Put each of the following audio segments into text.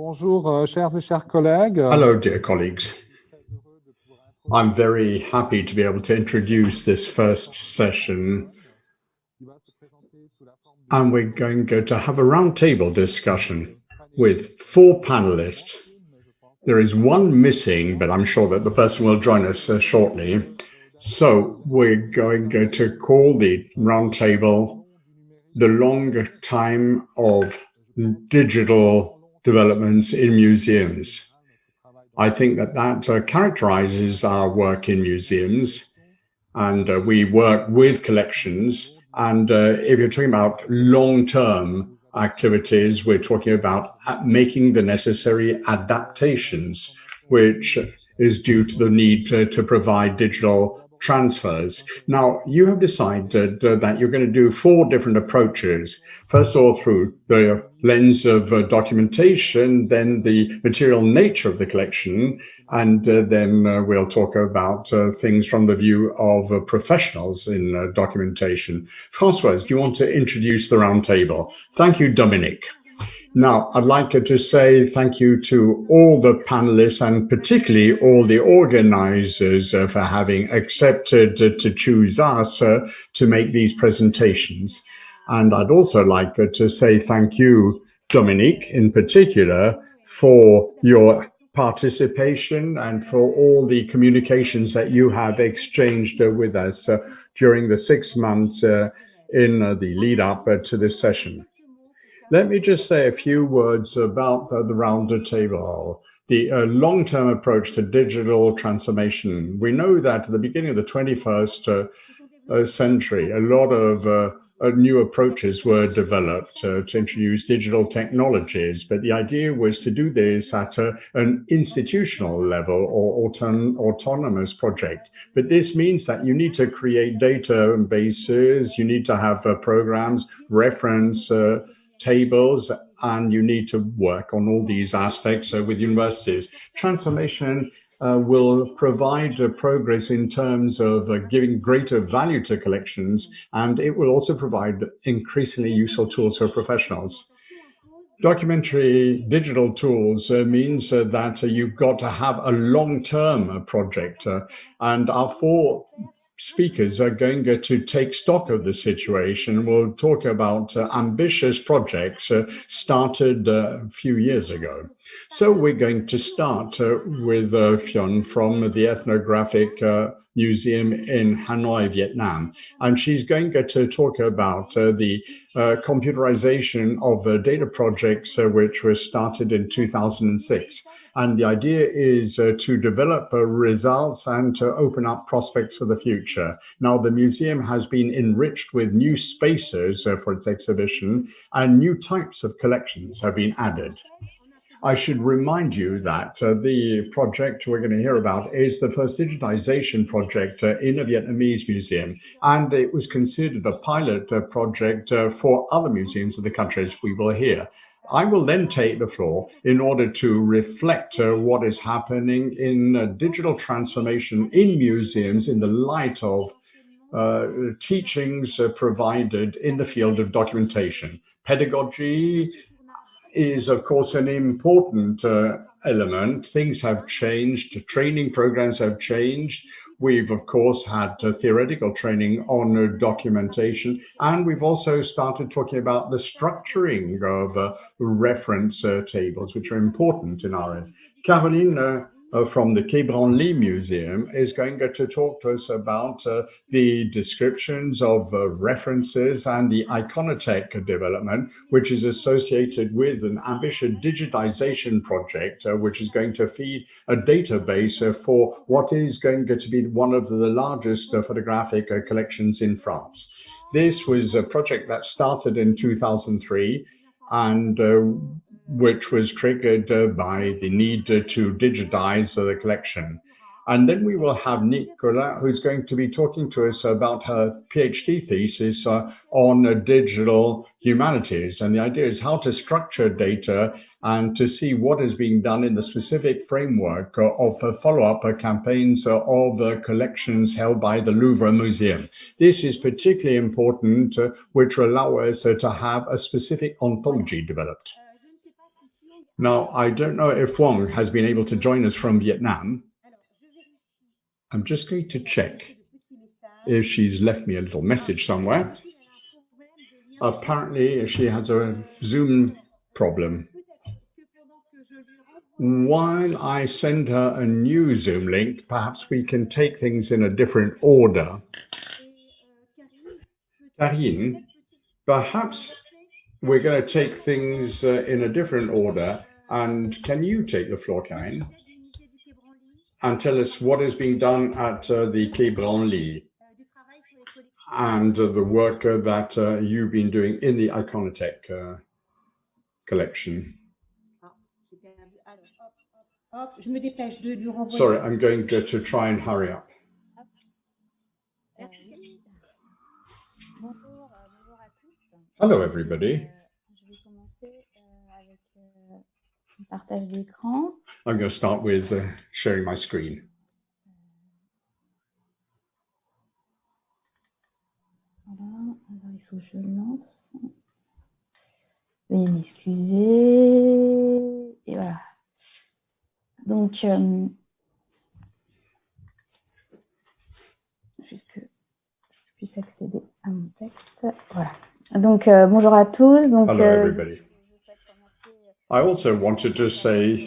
Bonjour, chers et chers collègues. Hello, dear colleagues. I'm very happy to be able to introduce this first session, and we're going to have a roundtable discussion with 4 panelists. There is one missing, but I'm sure that the person will join us shortly. So we're going to call the roundtable the long time of digital developments in museums. I think that characterizes our work in museums, and we work with collections. And if you're talking about long-term activities, we're talking about making the necessary adaptations, which is due to the need to provide digital transfers. Now, you have decided that you're going to do 4 different approaches. First of all, through the lens of documentation, then the material nature of the collection, and then we'll talk about things from the view of professionals in documentation. Françoise, do you want to introduce the roundtable? Thank you, Dominique. Now, I'd like to say thank you to all the panelists and particularly all the organizers for having accepted to choose us to make these presentations. And I'd also like to say thank you, Dominique, in particular, for your participation and for all the communications that you have exchanged with us during the 6 months in the lead up to this session. Let me just say a few words about the roundtable, the long-term approach to digital transformation. We know that at the beginning of the 21st century, a lot of new approaches were developed to introduce digital technologies, but the idea was to do this at an institutional level or autonomous project. But this means that you need to create databases, you need to have programs, reference tables, and you need to work on all these aspects with universities. Transformation will provide progress in terms of giving greater value to collections, and it will also provide increasingly useful tools for professionals. Documentary digital tools means that you've got to have a long-term project, and our 4 speakers are going to take stock of the situation. We'll talk about ambitious projects started a few years ago. So we're going to start with Phuong from the Ethnographic Museum in Hanoi, Viet Nam. And she's going to talk about the computerization of data projects which were started in 2006. And the idea is to develop results and to open up prospects for the future. Now, the museum has been enriched with new spaces for its exhibition, and new types of collections have been added. I should remind you that the project we're going to hear about is the first digitization project in a Vietnamese museum, and it was considered a pilot project for other museums in the countries we will hear. I will then take the floor in order to reflect what is happening in digital transformation in museums in the light of teachings provided in the field of documentation. Pedagogy is, of course, an important element. Things have changed, training programs have changed. We've, of course, had theoretical training on documentation, and we've also started talking about the structuring of reference tables, which are important in our Carine from the Quai Branly Museum is going to talk to us about the descriptions of references and the iconotech development, which is associated with an ambitious digitization project, which is going to feed a database for what is going to be one of the largest photographic collections in France. This was a project that started in 2003 and which was triggered by the need to digitize the collection. And then we will have Nicosia, who's going to be talking to us about her PhD thesis on digital humanities. And the idea is how to structure data and to see what is being done in the specific framework of follow-up campaigns of collections held by the Louvre Museum. This is particularly important, which will allow us to have a specific ontology developed. Now, I don't know if Phuong has been able to join us from Vietnam. I'm just going to check if she's left me a little message somewhere. Apparently, she has a Zoom problem. While I send her a new Zoom link, perhaps we can take things in a different order. Carine, perhaps we're going to take things in a different order. And can you take the floor, Carine, and tell us what is being done at the quai Branly and the work that you've been doing in the Iconotech collection? Sorry, I'm going to try and hurry up. Hello, everybody. I'm going to start with sharing my screen. Voilà, alors il faut que je lance. Veuillez m'excuser. Et voilà. Donc, juste que je puisse accéder à mon texte. Voilà. Donc, bonjour à tous. Donc, hello, everybody. I also wanted to say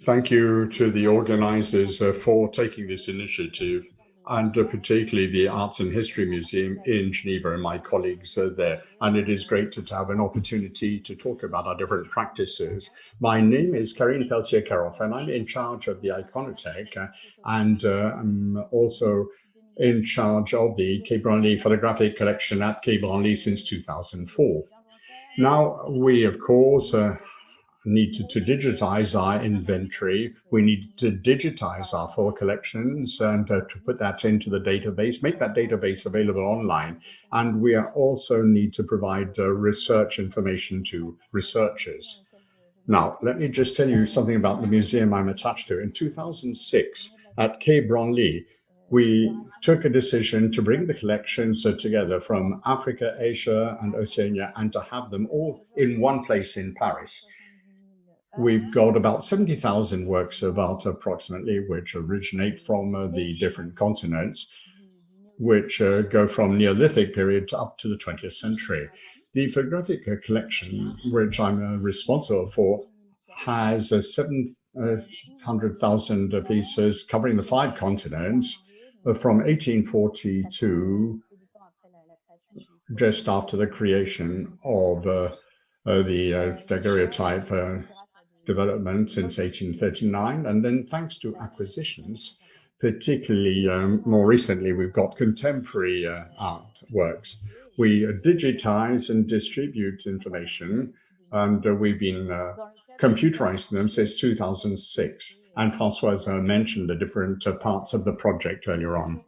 thank you to the organizers for taking this initiative, and particularly the Arts and History Museum in Geneva and my colleagues there. And it is great to have an opportunity to talk about our different practices. My name is Carine Peltier, and I'm in charge of the Iconotech, and I'm also in charge of the Quai Branly photographic collection at Quai Branly since 2004. Now, we, of course, need to digitize our inventory. We need to digitize our full collections and to put that into the database, make that database available online. And we also need to provide research information to researchers. Now, let me just tell you something about the museum I'm attached to. In 2006, at Quai Branly, we took a decision to bring the collections together from Africa, Asia, and Oceania, and to have them all in one place in Paris. We've got about 70,000 works of art approximately, which originate from the different continents, which go from Neolithic period up to the 20th century. The photographic collection, which I'm responsible for, has 700,000 pieces covering the 5 continents from 1842, just after the creation of the daguerreotype development since 1839, and then thanks to acquisitions, particularly more recently, we've got contemporary artworks. We digitize and distribute information, and we've been computerizing them since 2006. And Françoise mentioned the different parts of the project earlier on.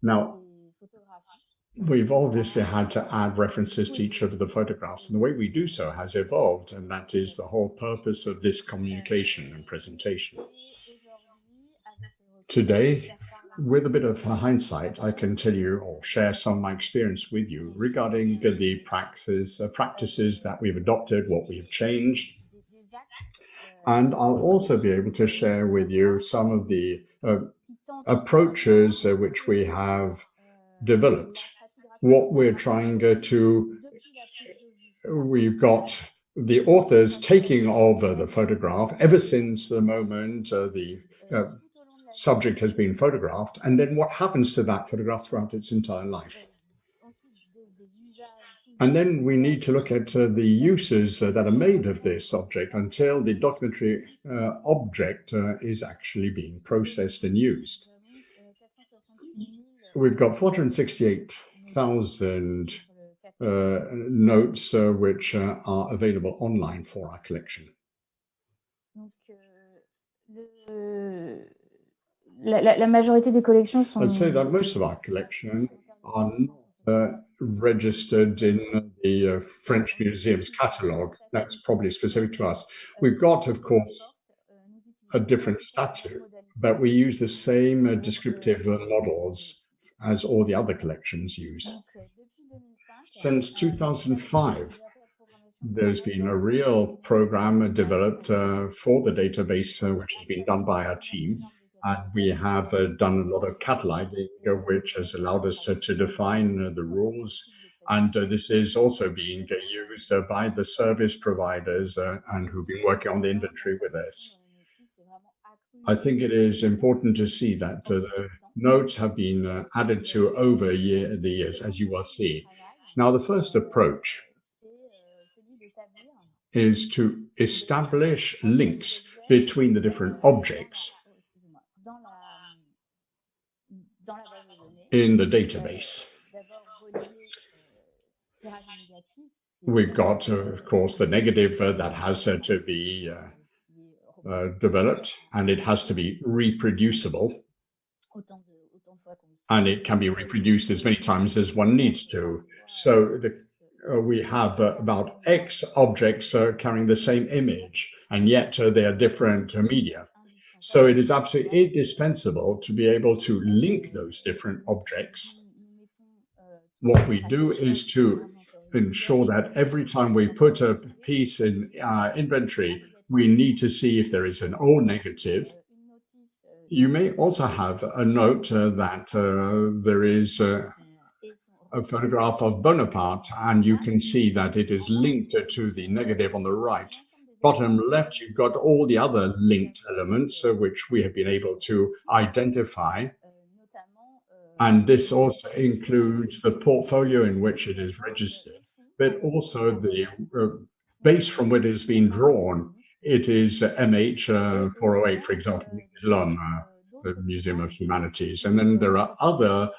Now, we've obviously had to add references to each of the photographs, and the way we do so has evolved, and that is the whole purpose of this communication and presentation. Today, with a bit of hindsight, I can tell you or share some of my experience with you regarding the practices that we've adopted, what we have changed, and I'll also be able to share with you some of the approaches which we have developed. What we're trying we've got the authors taking over the photograph ever since the moment the subject has been photographed, and then what happens to that photograph throughout its entire life. And then we need to look at the uses that are made of this object until the documentary object is actually being processed and used. We've got 468,000 notes which are available online for our collection. La majorité des collections sont... I'd say that most of our collections are not registered in the French Museum's catalogue. That's probably specific to us. We've got, of course, a different statute, but we use the same descriptive models as all the other collections use. Since 2005, there's been a real program developed for the database, which has been done by our team. And we have done a lot of cataloging, which has allowed us to define the rules. And this is also being used by the service providers and who've been working on the inventory with us. I think it is important to see that the notes have been added to over the years, as you will see. Now, the first approach is to establish links between the different objects in the database. We've got, of course, the negative that has to be developed, and it has to be reproducible. And it can be reproduced as many times as one needs to. So we have about X objects carrying the same image, and yet they are different media. So it is absolutely indispensable to be able to link those different objects. What we do is to ensure that every time we put a piece in our inventory, we need to see if there is an O negative. You may also have a note that there is a photograph of Bonaparte, and you can see that it is linked to the negative on the right. Bottom left, you've got all the other linked elements which we have been able to identify. And this also includes the portfolio in which it is registered, but also the base from which it has been drawn. It is MH408, for example, Lom, the Museum of Humanities. And then there are other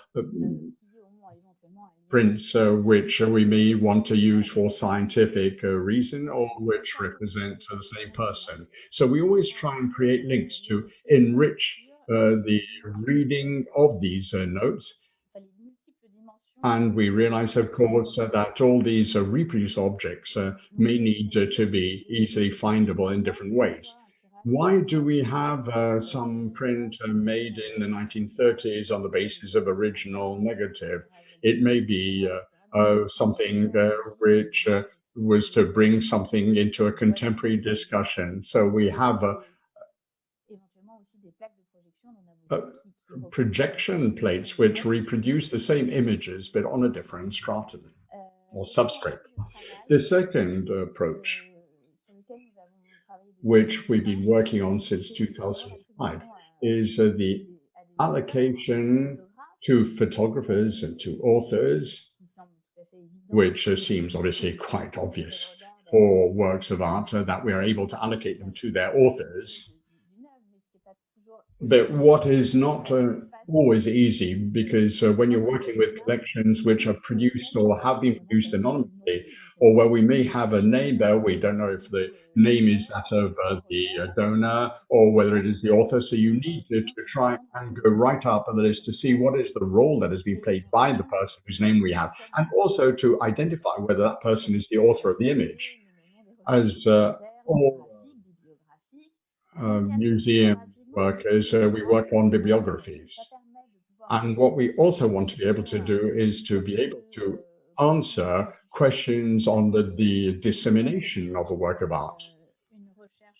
prints which we may want to use for scientific reason, or which represent the same person. So we always try and create links to enrich the reading of these notes. And we realize, of course, that all these reproduced objects may need to be easily findable in different ways. Why do we have some print made in the 1930s on the basis of original negative? It may be something which was to bring something into a contemporary discussion. So we have projection plates which reproduce the same images but on a different stratum or substrate. The second approach, which we've been working on since 2005, is the allocation to photographers and to authors, which seems obviously quite obvious for works of art that we are able to allocate them to their authors. But what is not always easy, because when you're working with collections which are produced or have been produced anonymously, or where we may have a name there, we don't know if the name is that of the donor or whether it is the author. So you need to try and go right up on the list to see what is the role that has been played by the person whose name we have, and also to identify whether that person is the author of the image. As all museum workers, we work on bibliographies. And what we also want to be able to do is to be able to answer questions on the dissemination of a work of art.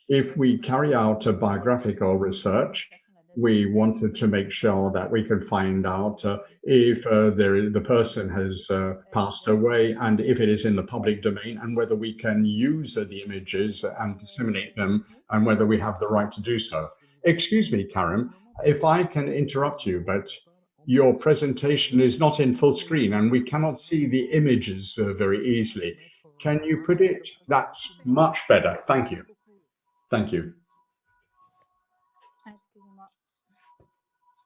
If we carry out a biographical research, we wanted to make sure that we could find out if the person has passed away, and if it is in the public domain, and whether we can use the images and disseminate them, and whether we have the right to do so. Excuse me, Carine, if I can interrupt you, but your presentation is not in full screen and we cannot see the images very easily. Can you put it? That's much better. Thank you. Thank you.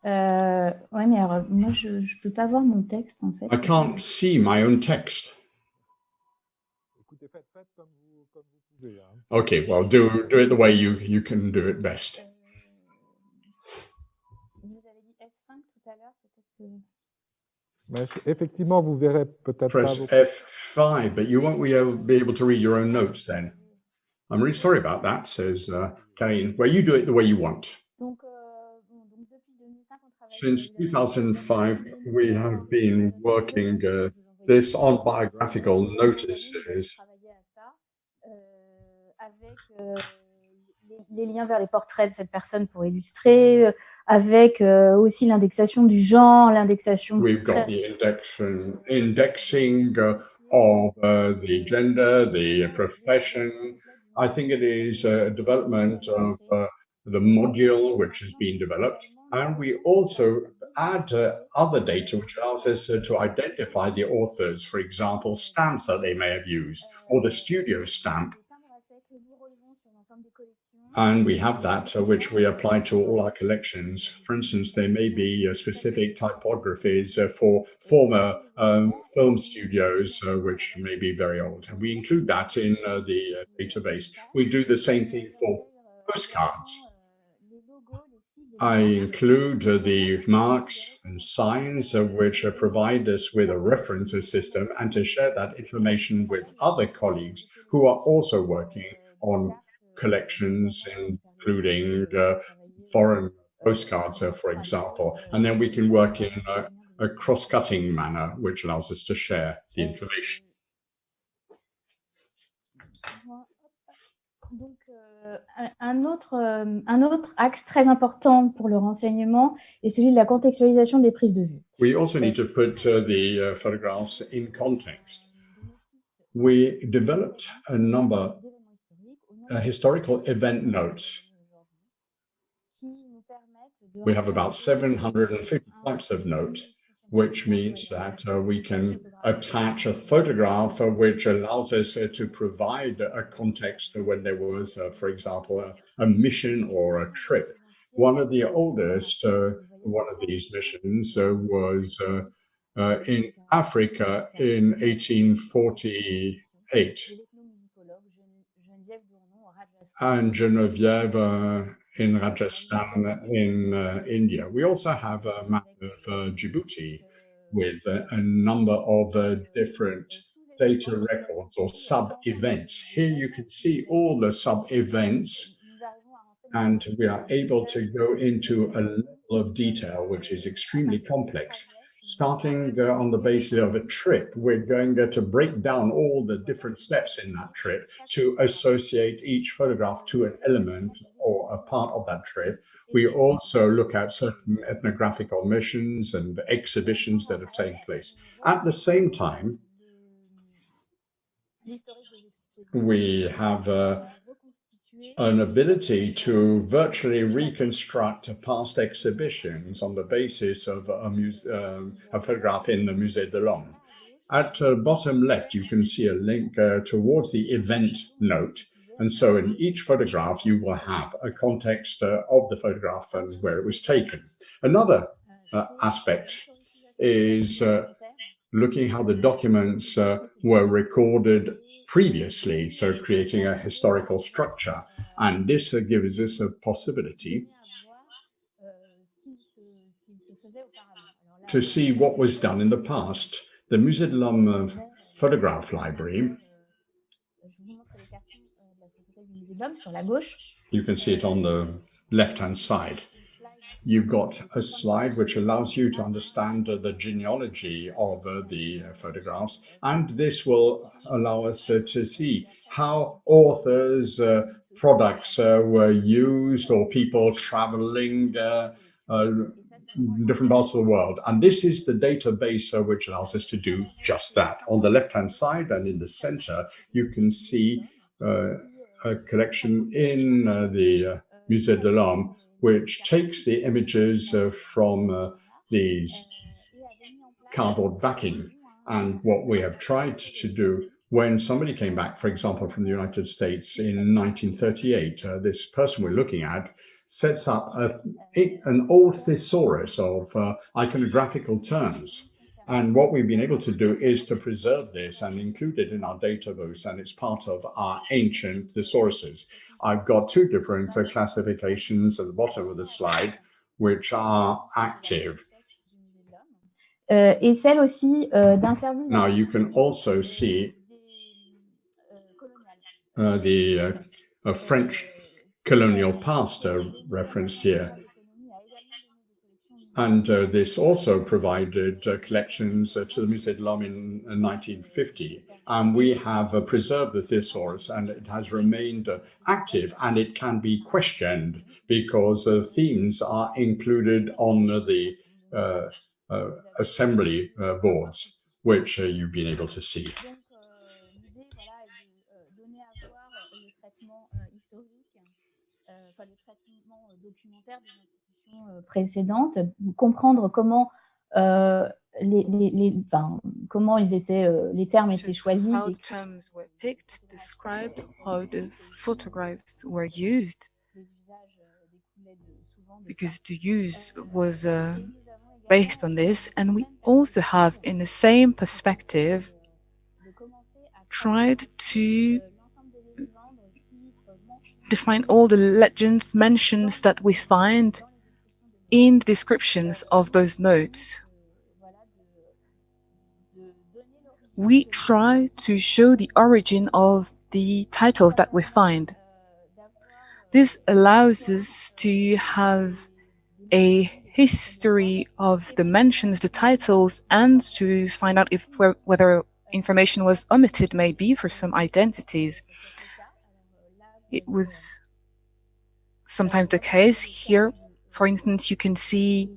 Ouais, mais alors, moi, je peux pas voir mon texte, en fait. I can't see my own text. Okay, well, do it the way you can do it best. Vous avez dit F5 tout à l'heure, peut-être que... Mais effectivement, vous verrez peut-être pas Press F5, but you won't be able to read your own notes then. I'm really sorry about that, says Carine. Well, you do it the way you want. Donc, depuis 2005, on travaille... Since 2005, we have been working this on biographical notices. les liens vers les portraits de cette personne pour illustrer, avec aussi l'indexation du genre, l'indexation... We've got the indexing of the gender, the profession. I think it is a development of the module which has been developed. And we also add other data which allows us to identify the authors, for example, stamps that they may have used, or the studio stamp. And we have that which we apply to all our collections. For instance, there may be specific typographies for former film studios, which may be very old. And we include that in the database. We do the same thing for postcards. I include the marks and signs which provide us with a reference system, and to share that information with other colleagues who are also working on collections, including foreign postcards, for example. And then we can work in a cross-cutting manner, which allows us to share the information. Donc, un autre axe très important pour le renseignement est celui de la contextualisation des prises de vue. We also need to put the photographs in context. We developed a number of historical event notes. We have about 750 types of notes, which means that we can attach a photograph which allows us to provide a context when there was, for example, a mission or a trip. One of the oldest, one of these missions was in Africa in 1848, and Geneva in Rajasthan in India. We also have a map of Djibouti with a number of different data records or sub-events. Here you can see all the sub-events, and we are able to go into a level of detail which is extremely complex. Starting on the basis of a trip, we're going to break down all the different steps in that trip to associate each photograph to an element or a part of that trip. We also look at certain ethnographical missions and exhibitions that have taken place. At the same time, we have an ability to virtually reconstruct past exhibitions on the basis of a photograph in the Musée de l'Homme. At the bottom left, you can see a link towards the event note. And so in each photograph, you will have a context of the photograph and where it was taken. Another aspect is looking how the documents were recorded previously, so creating a historical structure. And this gives us a possibility to see what was done in the past. The Musée de l'Homme photograph library, you can see it on the left-hand side. You've got a slide which allows you to understand the genealogy of the photographs, and this will allow us to see how authors, products were used, or people traveling different parts of the world. And this is the database which allows us to do just that. On the left-hand side and in the center, you can see a collection in the Musée de l'Homme, which takes the images from these cardboard backing. And what we have tried to do when somebody came back, for example, from the United States in 1938, this person we're looking at sets up an old thesaurus of iconographical terms. And what we've been able to do is to preserve this and include it in our database, and it's part of our ancient thesauruses. I've got two different classifications at the bottom of the slide, which are active. Et celle aussi d'un service. Now you can also see the French colonial past referenced here. And this also provided collections to the Musée de l'Homme in 1950. And we have preserved the thesaurus, and it has remained active, and it can be questioned because themes are included on the assembly boards, which you've been able to see. Précédentes, comprendre comment comment les termes étaient choisis. How the terms were picked, described, how the photographs were used, because the use was based on this. And we also have, in the same perspective, tried to define all the legends, mentions that we find in the descriptions of those notes. We try to show the origin of the titles that we find. This allows us to have a history of the mentions, the titles, and to find out whether information was omitted, maybe, for some identities. It was sometimes the case. Here, for instance, you can see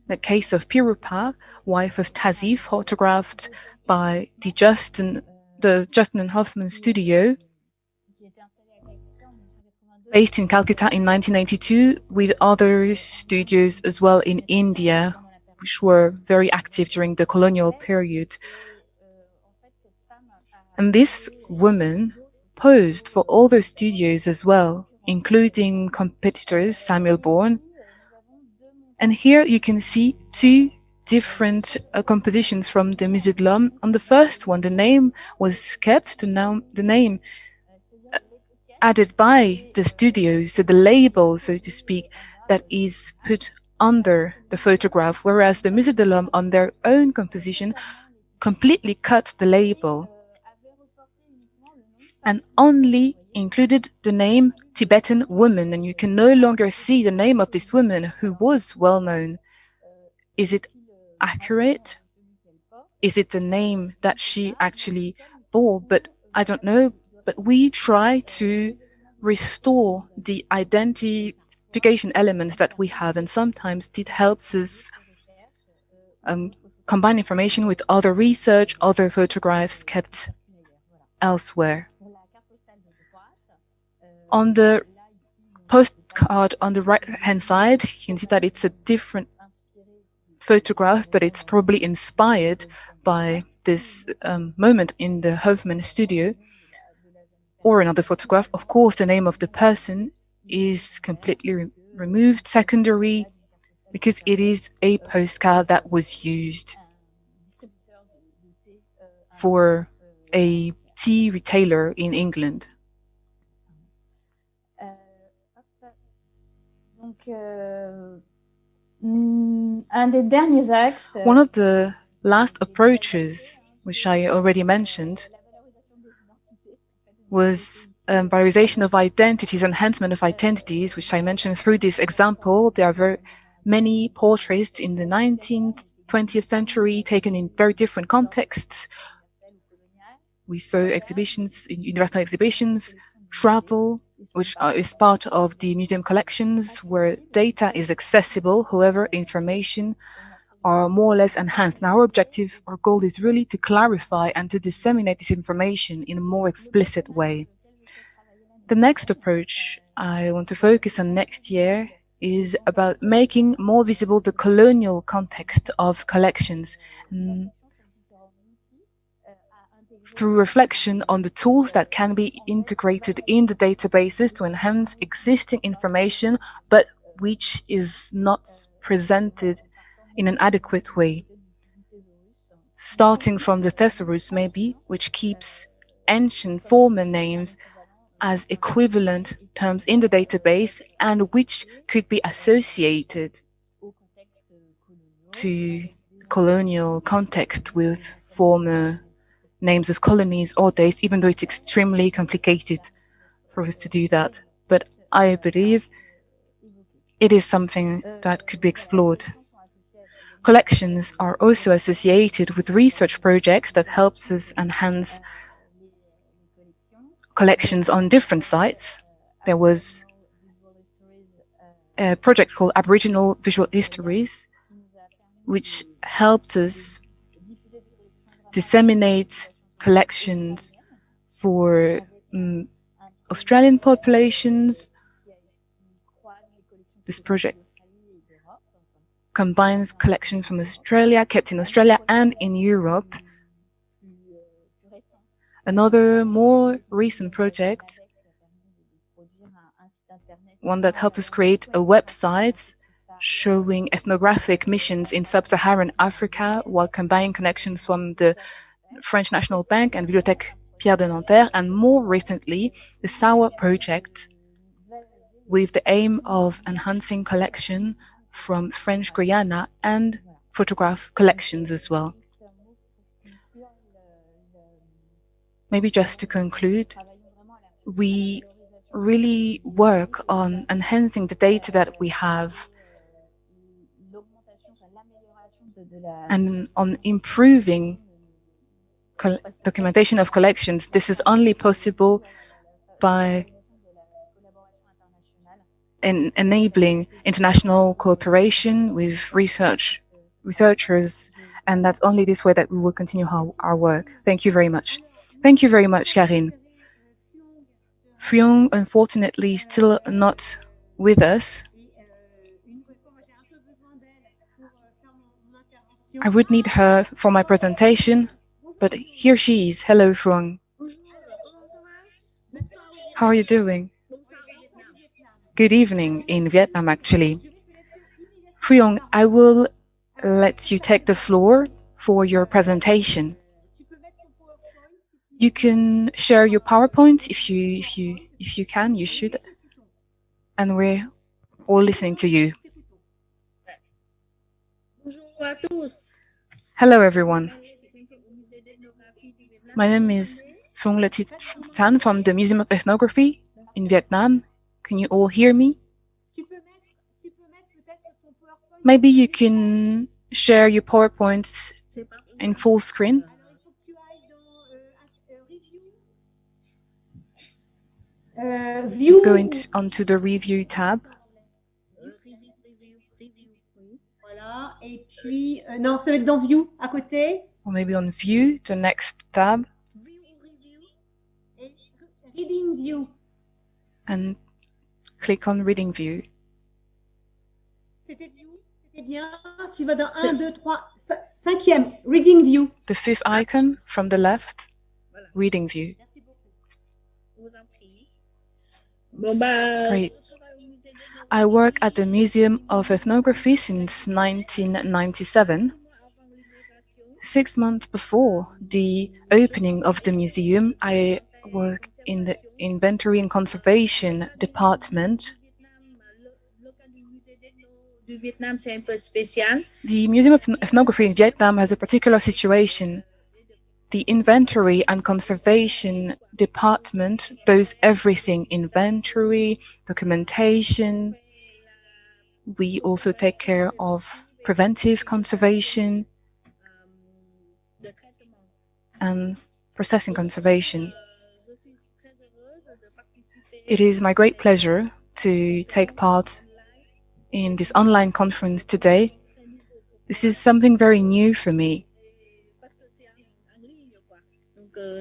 the case of Pirupa, wife of Tazi, photographed by the Justin and Hoffman studio, based in Calcutta in 1982, with other studios as well in India, which were very active during the colonial period. And this woman posed for all those studios as well, including competitors, Samuel Bourne. And here you can see two different compositions from the Musée de l'Homme. On the first one, the name was kept, the name added by the studio, so the label, so to speak, that is put under the photograph, whereas the Musée de l'Homme, on their own composition, completely cut the label and only included the name Tibetan woman, and you can no longer see the name of this woman who was well known. Is it accurate? Is it the name that she actually bore? But I don't know. But we try to restore the identification elements that we have, and sometimes it helps us combine information with other research, other photographs kept elsewhere. On the postcard on the right-hand side, you can see that it's a different photograph, but it's probably inspired by this moment in the Hoffman studio. Or another photograph. Of course, the name of the person is completely removed, secondary, because it is a postcard that was used for a tea retailer in England. One of the last approaches, which I already mentioned, was valorization of identities, enhancement of identities, which I mentioned through this example. There are very many portraits in the 19th, 20th century taken in very different contexts. We saw exhibitions, universal exhibitions, travel, which is part of the museum collections, where data is accessible. However, information are more or less enhanced. And our objective, our goal is really to clarify and to disseminate this information in a more explicit way. The next approach I want to focus on next year is about making more visible the colonial context of collections through reflection on the tools that can be integrated in the databases to enhance existing information, but which is not presented in an adequate way. Starting from the thesaurus, maybe, which keeps ancient former names as equivalent terms in the database and which could be associated to colonial context with former names of colonies or dates, even though it's extremely complicated for us to do that. But I believe it is something that could be explored. Collections are also associated with research projects that helps us enhance collections on different sites. There was a project called Aboriginal Visual Histories, which helped us disseminate collections for Australian populations. This project combines collections from Australia, kept in Australia and in Europe. Another more recent project, one that helped us create a website showing ethnographic missions in sub-Saharan Africa while combining connections from the French National Bank and Bibliothèque Pierre de Nanterre, and more recently, the SAWA project, with the aim of enhancing collection from French Guiana and photograph collections as well. Maybe just to conclude, we really work on enhancing the data that we have and on improving documentation of collections. This is only possible by enabling international cooperation with researchers, and that's only this way that we will continue our work. Thank you very much. Thank you very much, Carine. Phuong, unfortunately, still not with us. I would need her for my presentation, but here she is. Hello, Phuong. How are you doing? Good evening in Vietnam, actually. Phuong, I will let you take the floor for your presentation. You can share your PowerPoint if you can, you should. And we're all listening to you. Hello, everyone. My name is Phuong Le Thi Thanh from the Museum of Ethnography in Vietnam. Can you all hear me? Maybe you can share your PowerPoint in full screen. Just go onto the Review tab. Voilà. Et puis, non, ça va être dans View, à côté. Or maybe on View, the next tab. Et Reading View. And click on Reading View. C'était View, c'était bien. Tu vas dans 1, 2, 3, 5e, Reading View. The fifth icon from the left, Reading View. Great. I work at the Museum of Ethnography since 1997. 6 months before the opening of the museum, I worked in the Inventory and Conservation department. The Museum of Ethnography in Vietnam has a particular situation. The Inventory and Conservation department does everything: inventory, documentation. We also take care of preventive conservation and processing conservation. It is my great pleasure to take part in this online conference today. This is something very new for me,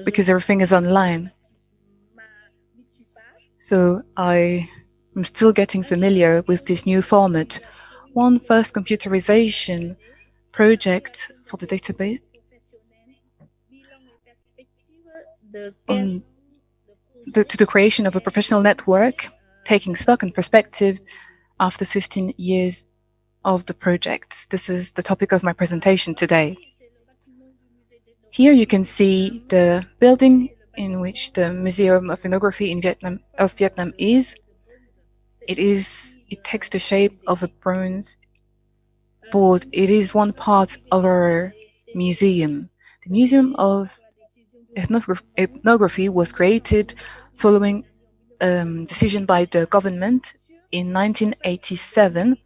because everything is online. So I am still getting familiar with this new format. One first computerization project for the database to the creation of a professional network, taking stock and perspective after 15 years of the project. This is the topic of my presentation today. Here you can see the building in which the Museum of Ethnography in Vietnam is. It takes the shape of a bronze board. It is one part of our museum. The Museum of Ethnography was created following a decision by the government in 1987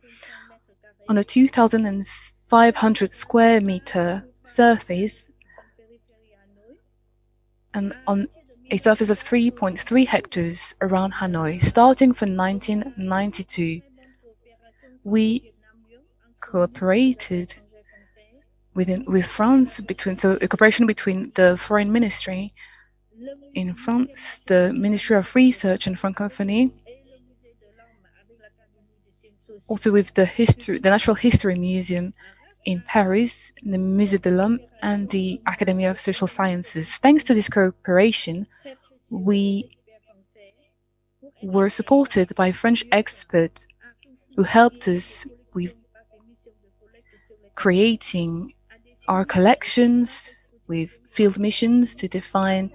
on a 2,500 square meter surface and on a surface of 3.3 hectares around Hanoi. Starting from 1992, we cooperated with France, so a cooperation between the Foreign Ministry in France, the Ministry of Research and Francophonie, also with the Natural History Museum in Paris, the Musée de l'Homme, and the Academy of Social Sciences. Thanks to this cooperation, we were supported by French experts who helped us with creating our collections, with field missions to define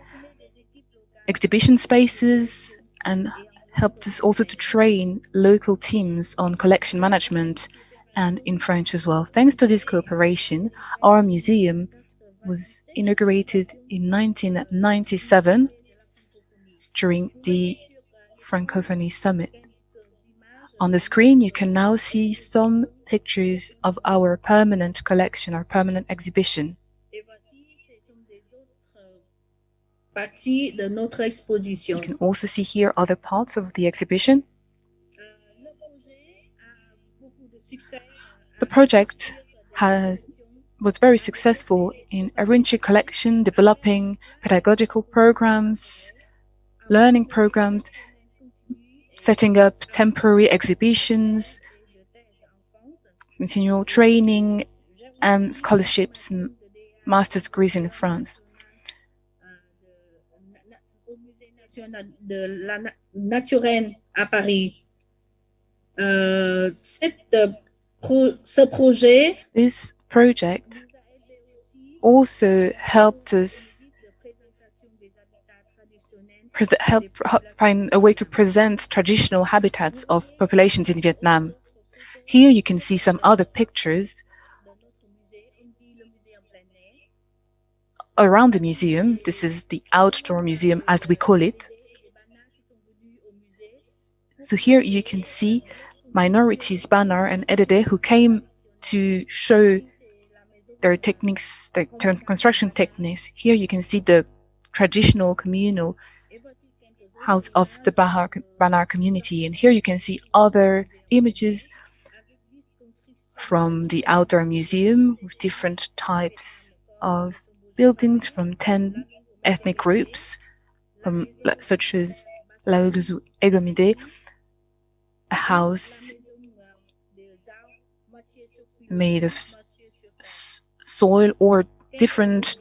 exhibition spaces, and helped us also to train local teams on collection management and in French as well. Thanks to this cooperation, our museum was inaugurated in 1997 during the Francophonie Summit. On the screen, you can now see some pictures of our permanent collection, our permanent exhibition. You can also see here other parts of the exhibition. The project was very successful in arranging collection, developing pedagogical programs, learning programs, setting up temporary exhibitions, continual training, and scholarships and master's degrees in France. De la naturelle à Paris. This project also helped us find a way to present traditional habitats of populations in Vietnam. Here you can see some other pictures around the museum. This is the outdoor museum, as we call it. So here you can see minorities, Banner and Edede, who came to show their techniques, their construction techniques. Here you can see the traditional communal house of the Banner community. And here you can see other images from the outdoor museum with different types of buildings from 10 ethnic groups, such as Laoluzu Egomide, a house made of soil or different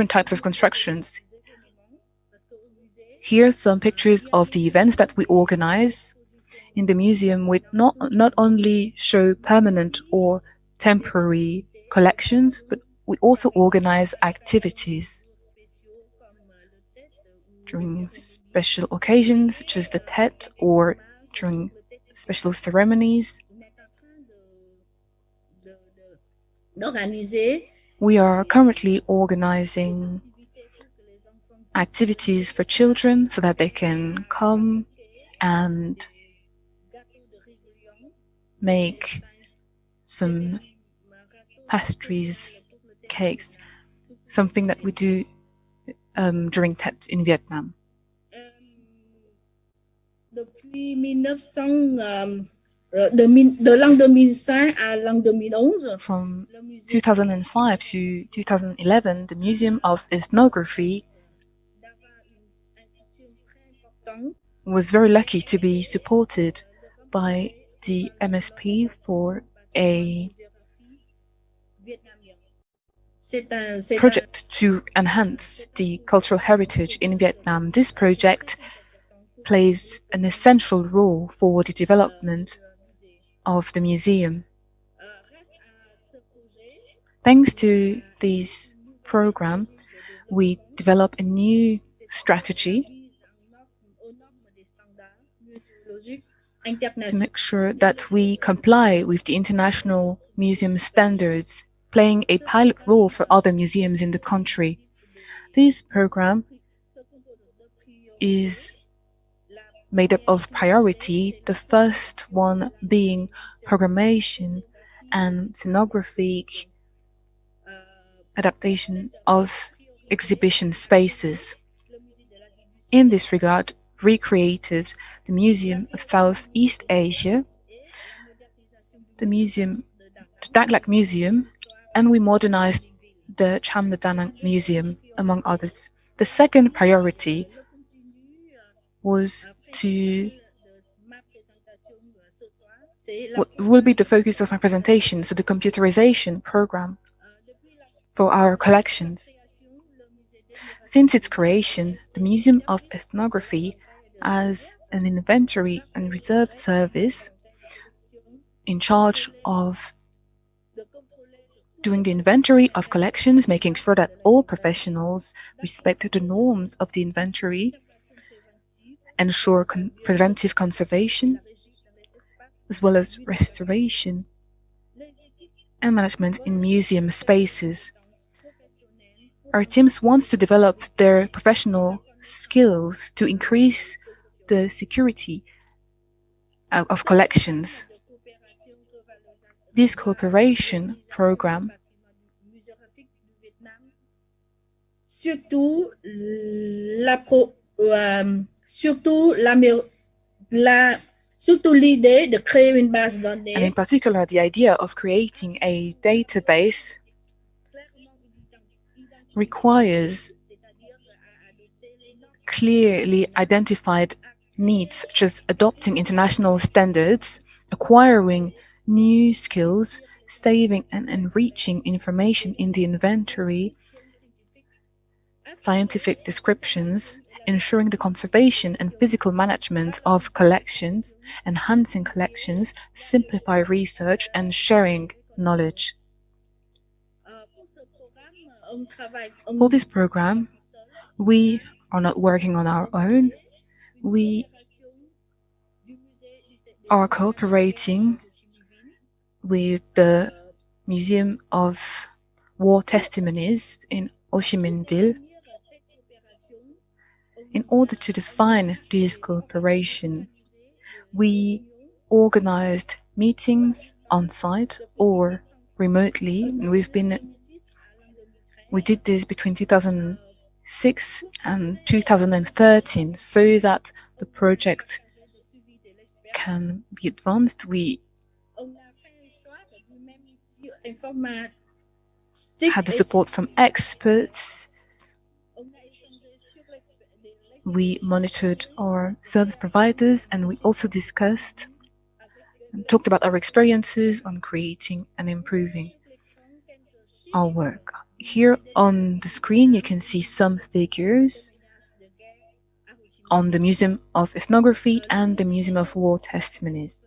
types of constructions. Here are some pictures of the events that we organize in the museum, which not only show permanent or temporary collections, but we also organize activities during special occasions, such as the Tête, or during special ceremonies. We are currently organizing activities for children so that they can come and make some pastries, cakes, something that we do during Tết in Vietnam. From 2005 to 2011, the Museum of Ethnography was very lucky to be supported by the MSP for a project to enhance the cultural heritage in Vietnam. This project plays an essential role for the development of the museum. Thanks to this program, we developed a new strategy to make sure that we comply with the international museum standards, playing a pilot role for other museums in the country. This program is made up of priority, the first one being programmation and scenographic adaptation of exhibition spaces. In this regard, we created the Museum of Southeast Asia, the Dalex Museum, and we modernized the Cham Da Nang Museum, among others. The second priority was what will be the focus of my presentation, so the computerization program for our collections. Since its creation, the Museum of Ethnography, as an inventory and reserve service in charge of doing the inventory of collections, making sure that all professionals respect the norms of the inventory, ensure preventive conservation, as well as restoration and management in museum spaces. Our teams want to develop their professional skills to increase the security of collections. This cooperation program surtout l'idée de créer une base and in données particular the idea of creating a database requires clearly identified needs, such as adopting international standards, acquiring new skills, saving and enriching information in the inventory, scientific descriptions, ensuring the conservation and physical management of collections, enhancing collections, simplify research, and sharing knowledge. For this program, we are not working on our own. We are cooperating with the Museum of War Testimonies in Ho Chi Minh Ville in order to define this cooperation. We organized meetings on site or remotely, and we did this between 2006 and 2013 so that the project can be advanced. We had the support from experts. We monitored our service providers, and we also discussed and talked about our experiences on creating and improving our work. Here on the screen, you can see some figures on the Museum of Ethnography and the Museum of War Testimonies.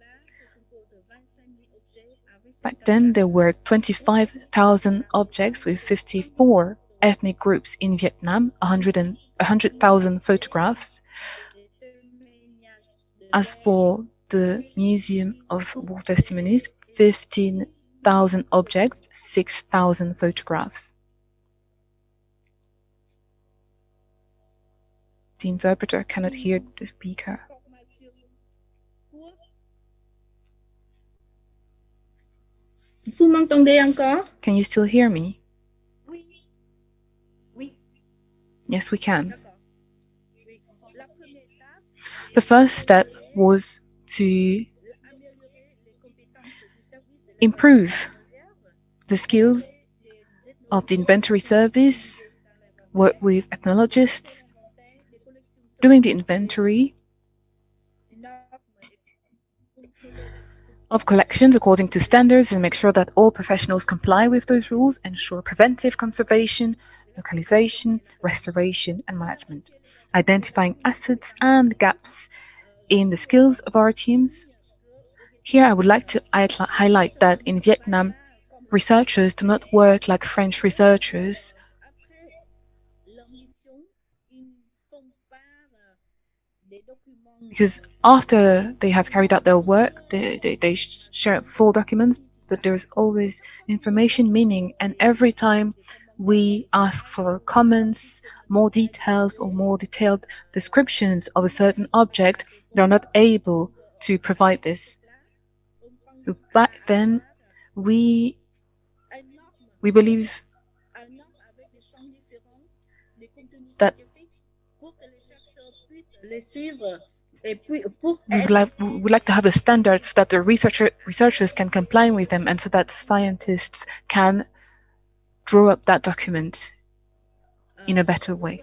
Back then, there were 25,000 objects with 54 ethnic groups in Vietnam, 100,000 photographs. As for the Museum of War Testimonies, 15,000 objects, 6,000 photographs. The interpreter cannot hear the speaker. Vous m'entendez encore? Can you still hear me? Oui. Oui. Yes, we can. The first step was to improve the skills of the inventory service, work with ethnologists, doing the inventory of collections according to standards and make sure that all professionals comply with those rules, ensure preventive conservation, localization, restoration, and management, identifying assets and gaps in the skills of our teams. Here I would like to highlight that in Vietnam, researchers do not work like French researchers. Because after they have carried out their work, they share full documents, but there's always information, meaning, and every time we ask for comments, more details, or more detailed descriptions of a certain object, they're not able to provide this. So back then, we believe that we'd like to have the standards that the researchers can comply with them, and so that scientists can draw up that document in a better way.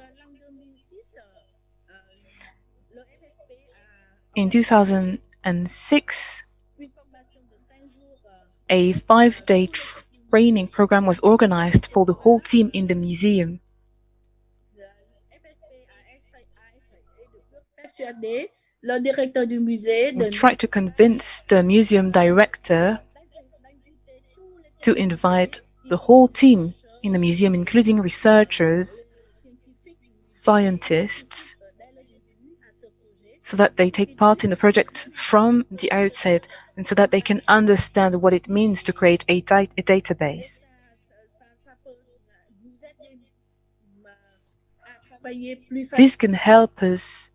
In 2006, a 5-day training program was organized for the whole team in the museum. We tried to convince the museum director to invite the whole team in the museum, including researchers, scientists, so that they take part in the project from the outset and so that they can understand what it means to create a database. This can help us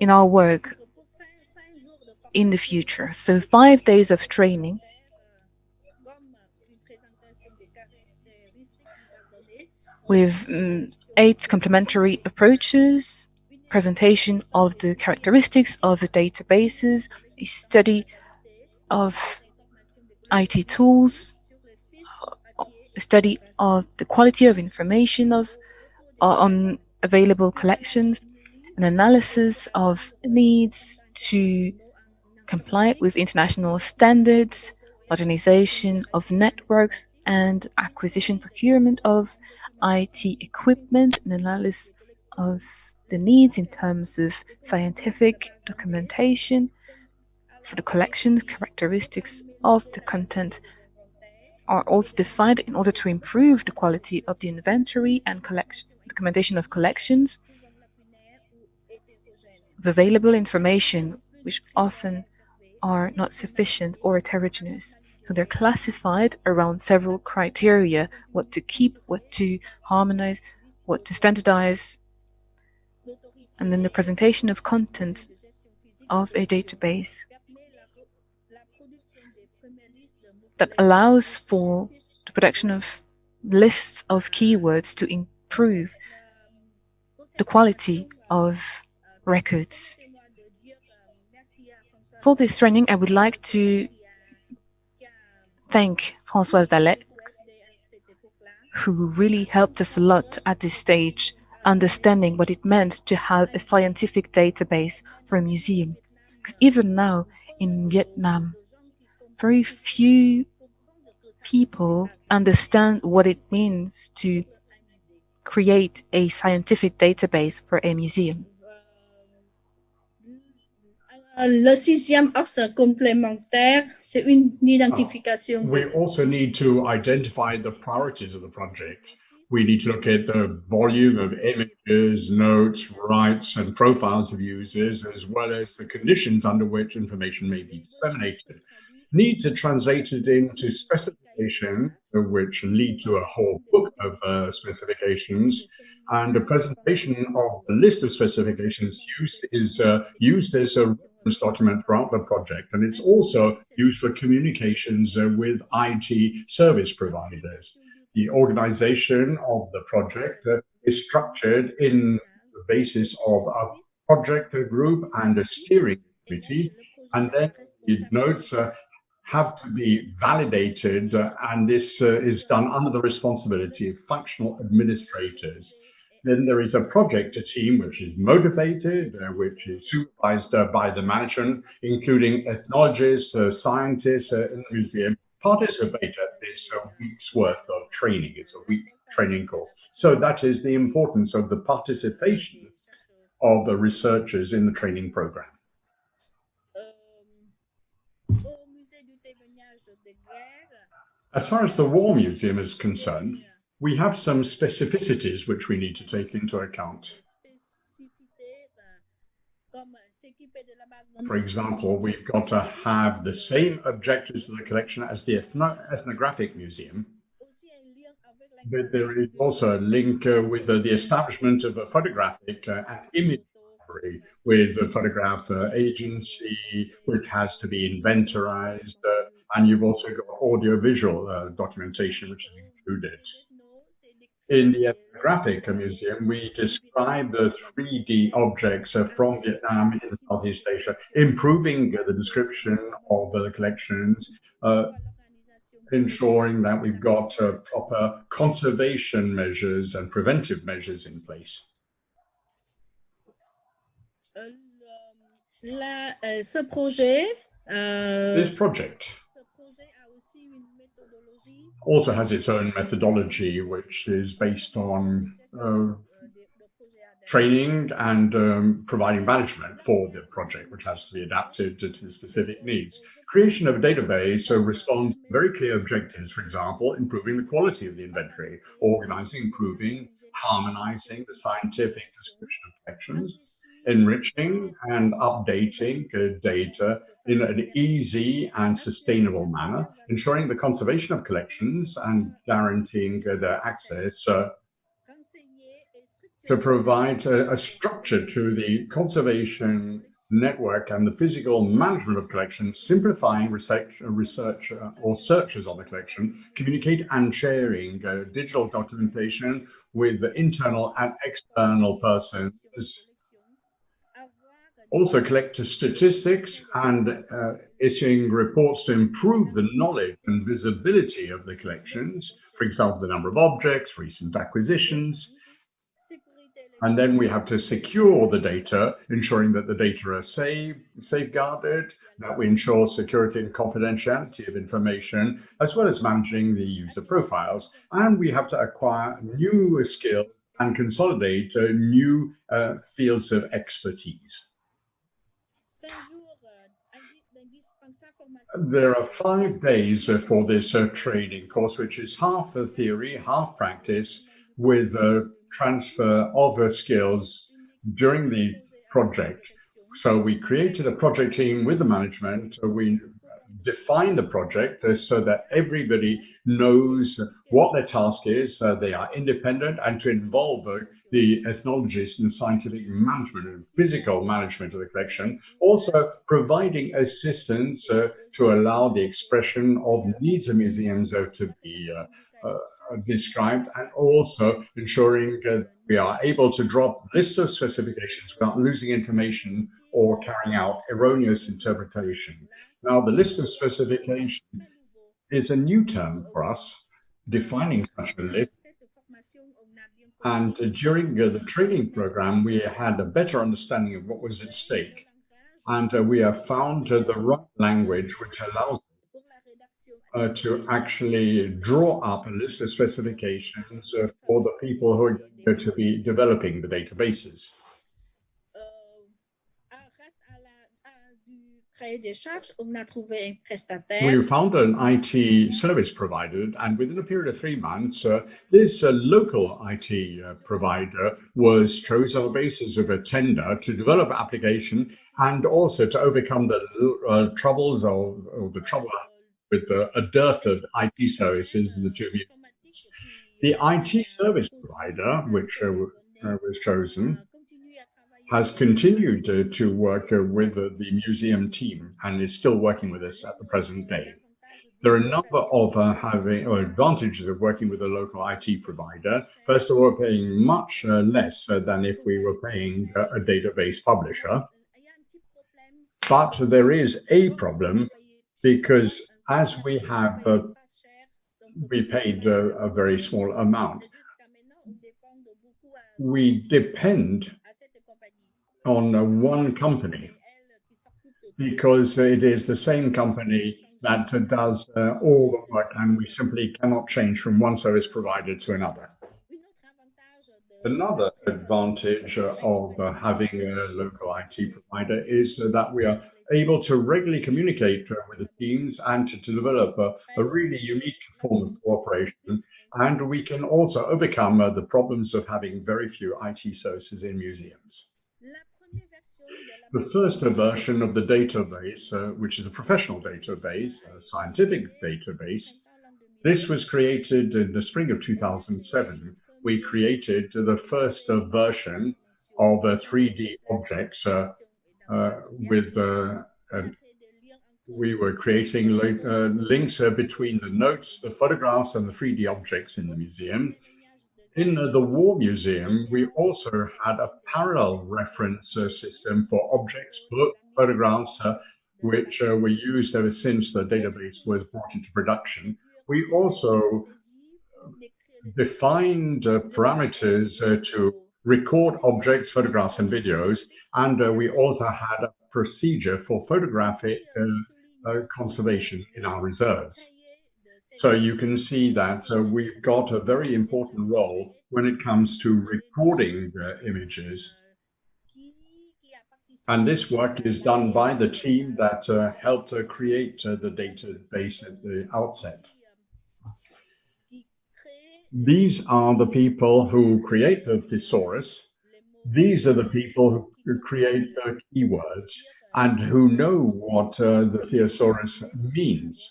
in our work in the future. So 5 days of training with 8 complementary approaches, presentation of the characteristics of the databases, a study of IT tools, a study of the quality of information on available collections, an analysis of needs to comply with international standards, modernization of networks, and acquisition procurement of IT equipment, an analysis of the needs in terms of scientific documentation for the collections. Characteristics of the content are also defined in order to improve the quality of the inventory and documentation of collections. The available information, which often are not sufficient or heterogeneous. So they're classified around several criteria: what to keep, what to harmonize, what to standardize, and then the presentation of content of a database that allows for the production of lists of keywords to improve the quality of records. For this training, I would like to thank Françoise Dalex, who really helped us a lot at this stage, understanding what it meant to have a scientific database for a museum. Because even now in Vietnam, very few people understand what it means to create a scientific database for a museum. Le 6e axe complémentaire, c'est une identification. We also need to identify the priorities of the project. We need to look at the volume of images, notes, rights, and profiles of users, as well as the conditions under which information may be disseminated. Need to translate it into specifications, which lead to a whole book of specifications, and a presentation of the list of specifications is used as a reference document throughout the project, and it's also used for communications with IT service providers. The organization of the project is structured in the basis of a project group and a steering committee, and then the notes have to be validated, and this is done under the responsibility of functional administrators. Then there is a project team which is motivated, which is supervised by the management, including ethnologists, scientists in the museum, participate at this week's worth of training. It's a week training course. So that is the importance of the participation of the researchers in the training program. As far as the War Museum is concerned, we have some specificities which we need to take into account. For example, we've got to have the same objectives for the collection as the Ethnographic Museum. But there is also a link with the establishment of a photographic and image library with a photograph agency, which has to be inventorized. And you've also got audio-visual documentation, which is included. In the Ethnographic Museum, we describe the 3D objects from Vietnam in Southeast Asia, improving the description of the collections, ensuring that we've got proper conservation measures and preventive measures in place. This project also has its own methodology, which is based on training and providing management for the project, which has to be adapted to the specific needs. Creation of a database responds to very clear objectives, for example, improving the quality of the inventory, organizing, improving, harmonizing the scientific description of collections, enriching and updating data in an easy and sustainable manner, ensuring the conservation of collections and guaranteeing their access to provide a structure to the conservation network and the physical management of collections, simplifying research or searches on the collection, communicate and sharing digital documentation with the internal and external persons, also collect statistics and issuing reports to improve the knowledge and visibility of the collections, for example, the number of objects, recent acquisitions. And then we have to secure the data, ensuring that the data are safeguarded, that we ensure security and confidentiality of information, as well as managing the user profiles. And we have to acquire new skills and consolidate new fields of expertise. There are 5 days for this training course, which is half theory, half practice, with transfer of skills during the project. So we created a project team with the management. We defined the project so that everybody knows what their task is. They are independent, and to involve the ethnologists in the scientific management and physical management of the collection, also providing assistance to allow the expression of needs of museums to be described, and also ensuring we are able to drop lists of specifications without losing information or carrying out erroneous interpretation. Now, the list of specifications is a new term for us, defining such a list. And during the training program, we had a better understanding of what was at stake. And we have found the right language, which allows to actually draw up a list of specifications for the people who are going to be developing the databases. We found an IT service provider, and within a period of 3 months, this local IT provider was chosen on the basis of a tender to develop an application and also to overcome the troubles or the trouble with a dearth of IT services in the 2 museums. The IT service provider, which was chosen, has continued to work with the museum team and is still working with us at the present day. There are a number of advantages of working with a local IT provider. First of all, we're paying much less than if we were paying a database publisher. But there is a problem, because as we paid a very small amount, we depend on one company, because it is the same company that does all the work, and we simply cannot change from one service provider to another. Another advantage of having a local IT provider is that we are able to regularly communicate with the teams and to develop a really unique form of cooperation. And we can also overcome the problems of having very few IT services in museums. The first version of the database, which is a professional database, a scientific database, This was created in the spring of 2007. We created the first version of 3D objects we were creating links between the notes, the photographs, and the 3D objects in the museum. In the War Museum, we also had a parallel reference system for objects, books, photographs, which were used ever since the database was brought into production. We also defined parameters to record objects, photographs, and videos, and we also had a procedure for photographic conservation in our reserves. So you can see that we've got a very important role when it comes to recording images. And this work is done by the team that helped create the database at the outset. These are the people who create the thesaurus. These are the people who create the keywords and who know what the thesaurus means.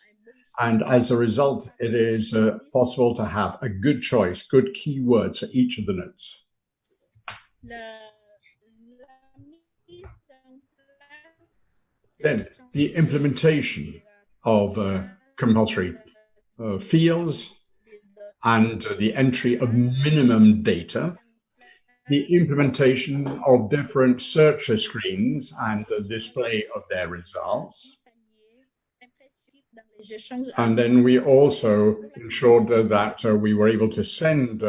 And as a result, it is possible to have a good choice, good keywords for each of the notes. Then the implementation of compulsory fields and the entry of minimum data, the implementation of different search screens and the display of their results. And then we also ensured that we were able to send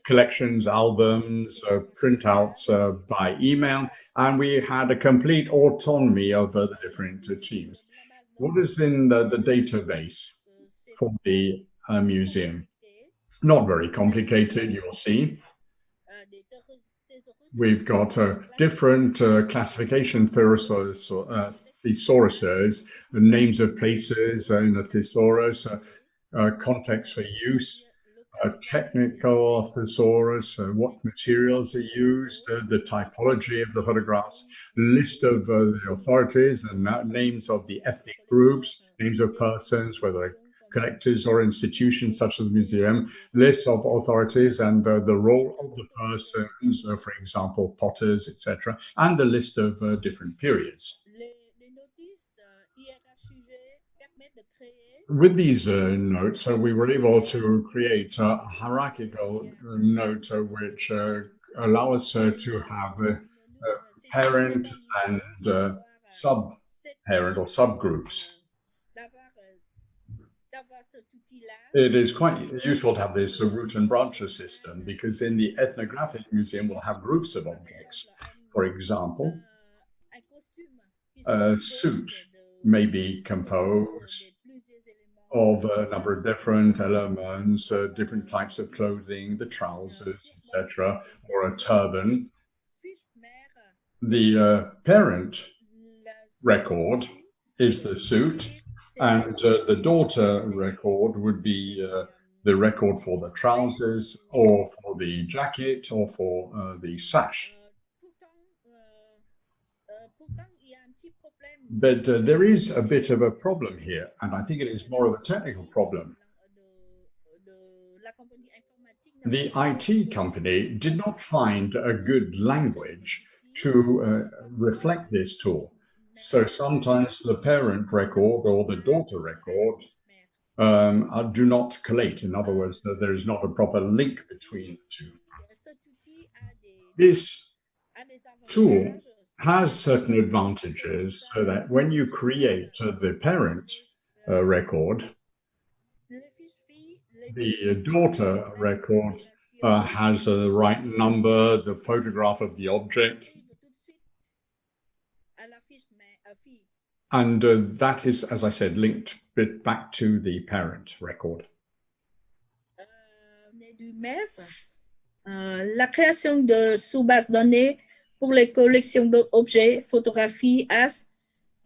collections, albums, printouts by email, and we had a complete autonomy of the different teams. What is in the database for the museum? Not very complicated, you'll see. We've got different classification thesauruses, the names of places in the thesaurus, context for use, technical thesaurus, what materials are used, the typology of the photographs, list of the authorities and names of the ethnic groups, names of persons, whether collectors or institutions such as the museum, lists of authorities and the role of the persons, for example, potters, etc., and a list of different periods. With these notes, we were able to create a hierarchical note which allow us to have a parent and sub-parent or subgroups. It is quite useful to have this root and branches system because in the ethnographic museum we'll have groups of objects. For example, a suit may be composed of a number of different elements, different types of clothing, the trousers, etc., or a turban. The parent record is the suit, and the daughter record would be the record for the trousers, or for the jacket, or for the sash. But there is a bit of a problem here, and I think it is more of a technical problem. The IT company did not find a good language to reflect this tool. So sometimes the parent record or the daughter record do not collate. In other words, there is not a proper link between the two. This tool has certain advantages so that when you create the parent record, the daughter record has the right number, the photograph of the object, and that is, as I said, linked back to the parent record. La création de sous-bases données pour les collections d'objets, photographies,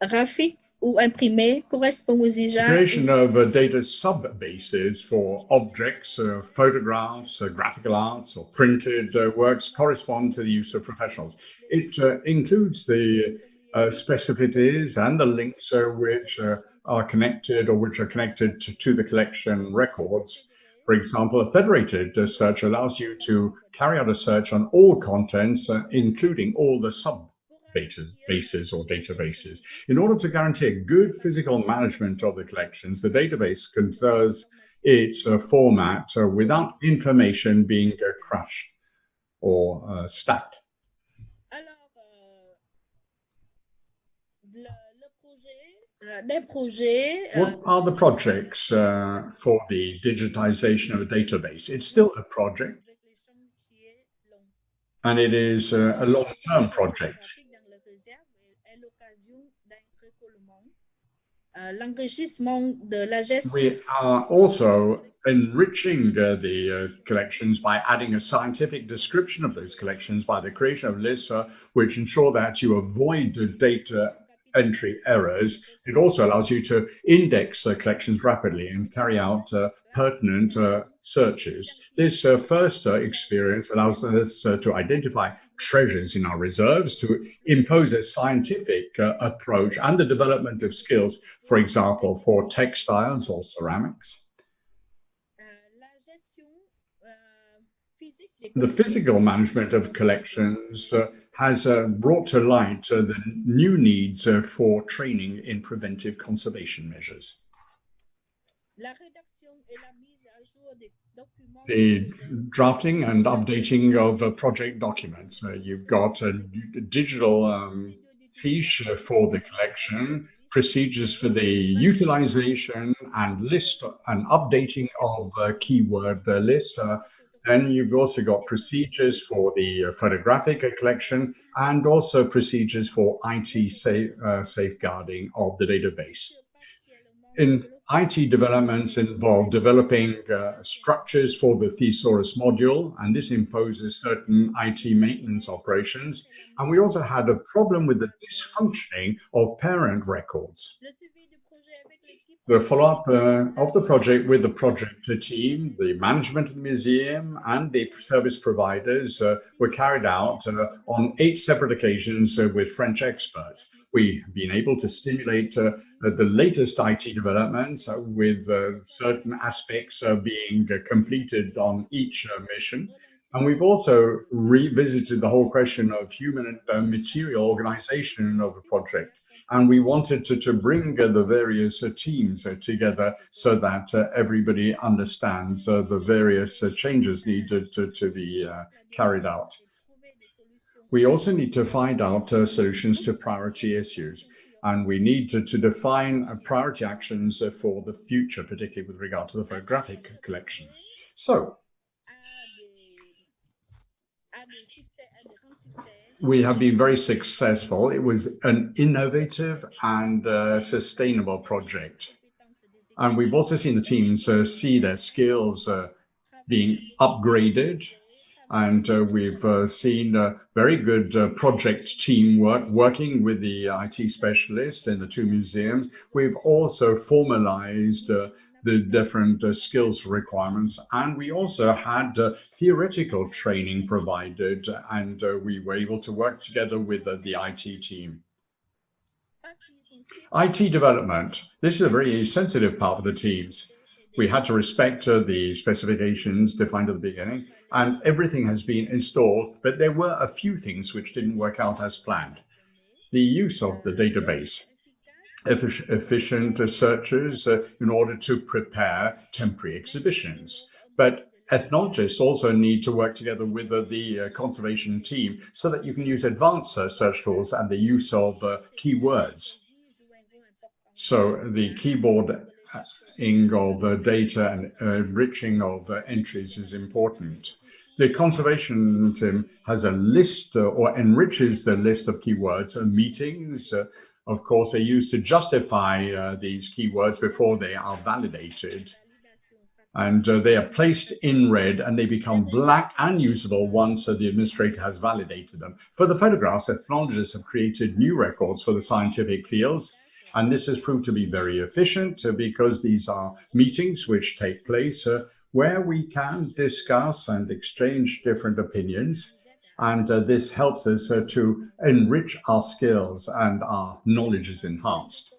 graphiques ou imprimés correspond aux The creation of data sub-bases for objects, photographs, graphical arts, or printed works correspond to the use of professionals. It includes the specificities and the links which are connected or which are connected to the collection records. For example, a federated search allows you to carry out a search on all contents, including all the bases or databases. In order to guarantee a good physical management of the collections, the database conserves its format without information being crashed or stacked. What are the projects for the digitization of a database? It's still a project, and it is a long-term project. We are also enriching the collections by adding a scientific description of those collections by the creation of lists which ensure that you avoid data entry errors. It also allows you to index collections rapidly and carry out pertinent searches. This first experience allows us to identify treasures in our reserves, to impose a scientific approach and the development of skills, for example, for textiles or ceramics. The physical management of collections has brought to light the new needs for training in preventive conservation measures. The drafting and updating of project documents. You've got a digital fiche for the collection, procedures for the utilization and list and updating of keyword lists. Then you've also got procedures for the photographic collection and also procedures for IT safeguarding of the database. In IT developments involve developing structures for the thesaurus module, and this imposes certain IT maintenance operations. And we also had a problem with the dysfunctioning of parent records. The follow-up of the project with the project team, the management of the museum, and the service providers were carried out on 8 separate occasions with French experts. We've been able to stimulate the latest IT developments with certain aspects being completed on each mission. And we've also revisited the whole question of human and material organization of the project. And we wanted to bring the various teams together so that everybody understands the various changes needed to be carried out. We also need to find out solutions to priority issues. And we need to define priority actions for the future, particularly with regard to the photographic collection. So, we have been very successful. It was an innovative and sustainable project. And we've also seen the teams see their skills being upgraded. And we've seen very good project teamwork working with the IT specialist in the 2 museums. We've also formalized the different skills requirements. And we also had theoretical training provided, and we were able to work together with the IT team. IT development. This is a very sensitive part of the teams. We had to respect the specifications defined at the beginning, and everything has been installed, but there were a few things which didn't work out as planned. The use of the database. Efficient searches in order to prepare temporary exhibitions. But ethnologists also need to work together with the conservation team so that you can use advanced search tools and the use of keywords. So the keyboarding of data and enriching of entries is important. The conservation team has a list or enriches the list of keywords and meetings. Of course, they're used to justify these keywords before they are validated. And they are placed in red and they become black and usable once the administrator has validated them. For the photographs, ethnologists have created new records for the scientific fields. And this has proved to be very efficient because these are meetings which take place where we can discuss and exchange different opinions. And this helps us to enrich our skills and our knowledge is enhanced.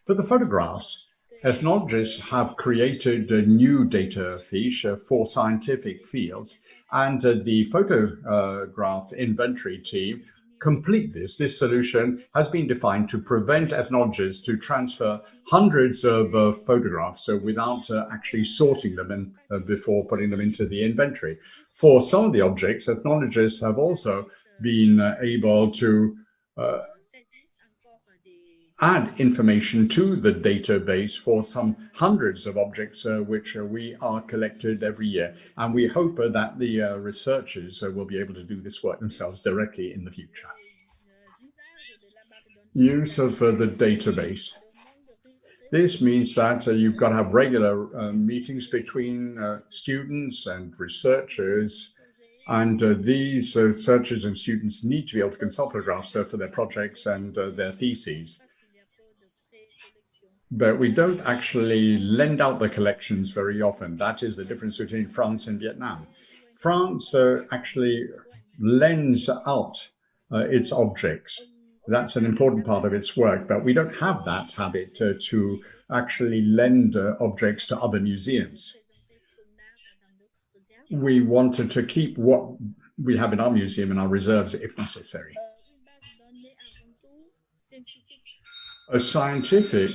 For the photographs, ethnologists have created a new data fiche for scientific fields, and the photograph inventory team complete this. This solution has been defined to prevent ethnologists to transfer hundreds of photographs without actually sorting them before putting them into the inventory. For some of the objects, ethnologists have also been able to add information to the database for some hundreds of objects which we are collected every year. And we hope that the researchers will be able to do this work themselves directly in the future. Use of the database. This means that you've got to have regular meetings between students and researchers. And these researchers and students need to be able to consult photographs for their projects and their theses. But we don't actually lend out the collections very often. That is the difference between France and Vietnam. France actually lends out its objects. That's an important part of its work, but we don't have that habit to actually lend objects to other museums. We wanted to keep what we have in our museum in our reserves if necessary. A scientific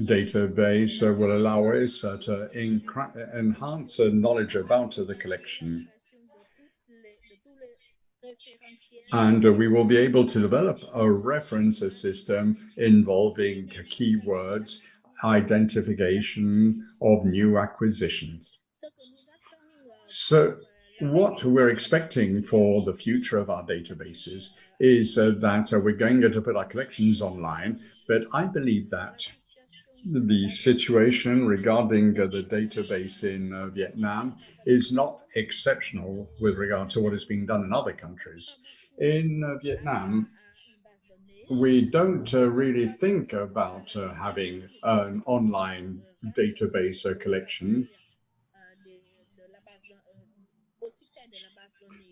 database will allow us to enhance knowledge about the collection. And we will be able to develop a reference system involving keywords, identification of new acquisitions. So what we're expecting for the future of our databases is that we're going to put our collections online, but I believe that the situation regarding the database in Vietnam is not exceptional with regard to what is being done in other countries. In Vietnam, we don't really think about having an online database collection.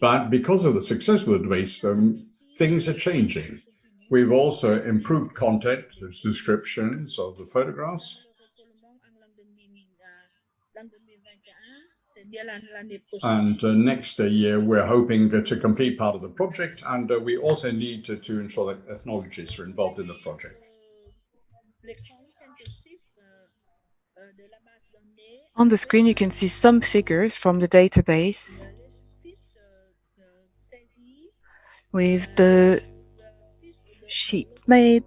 But because of the success of the database, things are changing. We've also improved content, there's descriptions of the photographs. And next year, we're hoping to complete part of the project, and we also need to ensure that ethnologists are involved in the project. On the screen, you can see some figures from the database with the sheet made,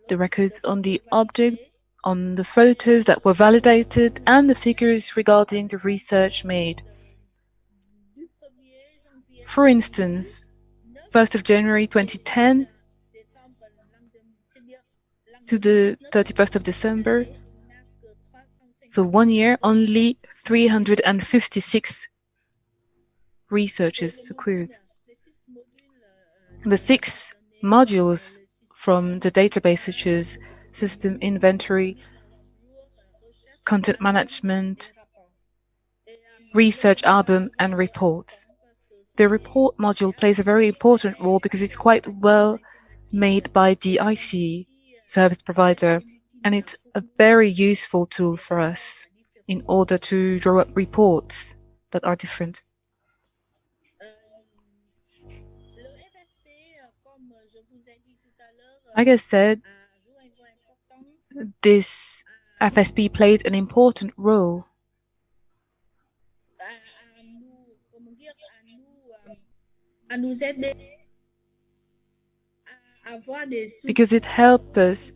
the records on the object, on the photos that were validated, and the figures regarding the research made. For instance, 1st of January 2010 to the 31st of December, so 1 year, only 356 researchers occurred. The 6 modules from the database, such as system inventory, content management, research album, and reports. The report module plays a very important role because it's quite well made by the IT service provider, and it's a very useful tool for us in order to draw up reports that are different. Like I said, this FSP played an important role because it helped us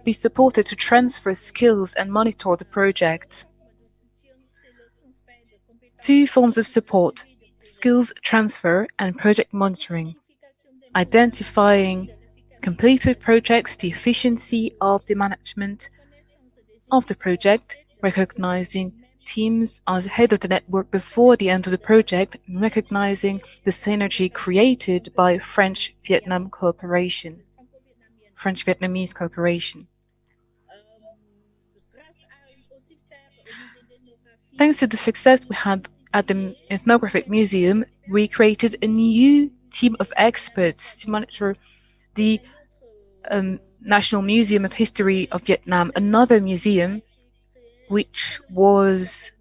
be supported to transfer skills and monitor the project. 2 forms of support: skills transfer and project monitoring, identifying completed projects, the efficiency of the management of the project, recognizing teams ahead of the network before the end of the project, and recognizing the synergy created by French-Vietnamese cooperation. Thanks to the success we had at the Ethnographic Museum, we created a new team of experts to monitor the National Museum of History of Vietnam, another museum which was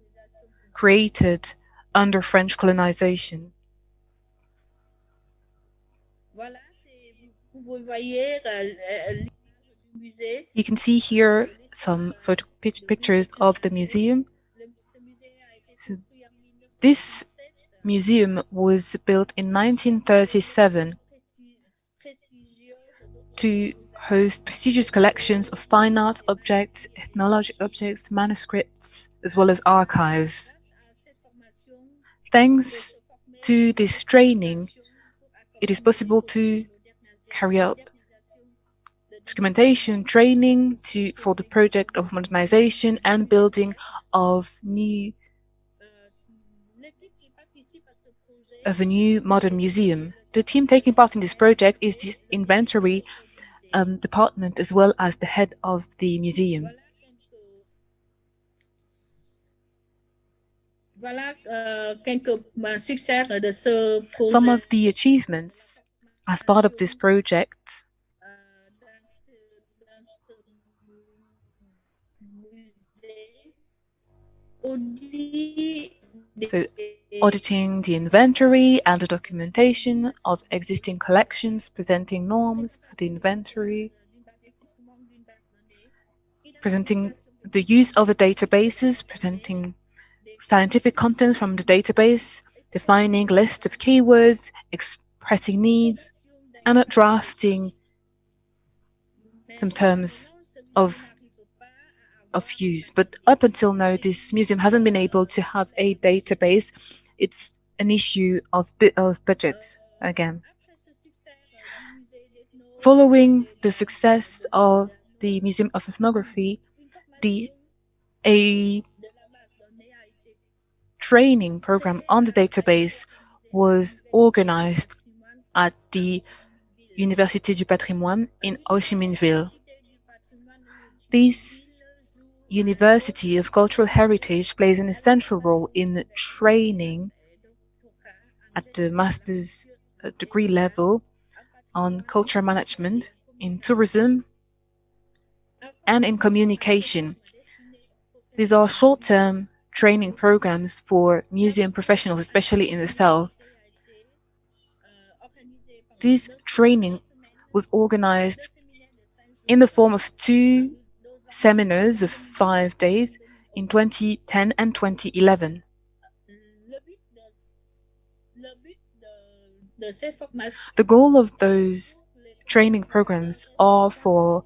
created under French colonization. Voilà, vous voyez l'image du musée. You can see here some pictures of the museum. So this museum was built in 1937 to host prestigious collections of fine arts objects, ethnologic objects, manuscripts, as well as archives. Thanks to this training, it is possible to carry out documentation training for the project of modernization and building of a new modern museum. The team taking part in this project is the inventory department as well as the head of the museum. Some of the achievements as part of this project so auditing the inventory and the documentation of existing collections, presenting norms for the inventory, presenting the use of the databases, presenting scientific content from the database, defining lists of keywords, expressing needs, and drafting some terms of use. But up until now, this museum hasn't been able to have a database. It's an issue of budget again. Following the success of the Museum of Ethnography, a training program on the database was organized at the Université du Patrimoine in Ho Chi Minh Ville. This University of Cultural Heritage plays an essential role in training at the master's degree level on culture management, in tourism, and in communication. These are short-term training programs for museum professionals, especially in the South. This training was organized in the form of 2 seminars of 5 days in 2010 and 2011. The goal of those training programs are for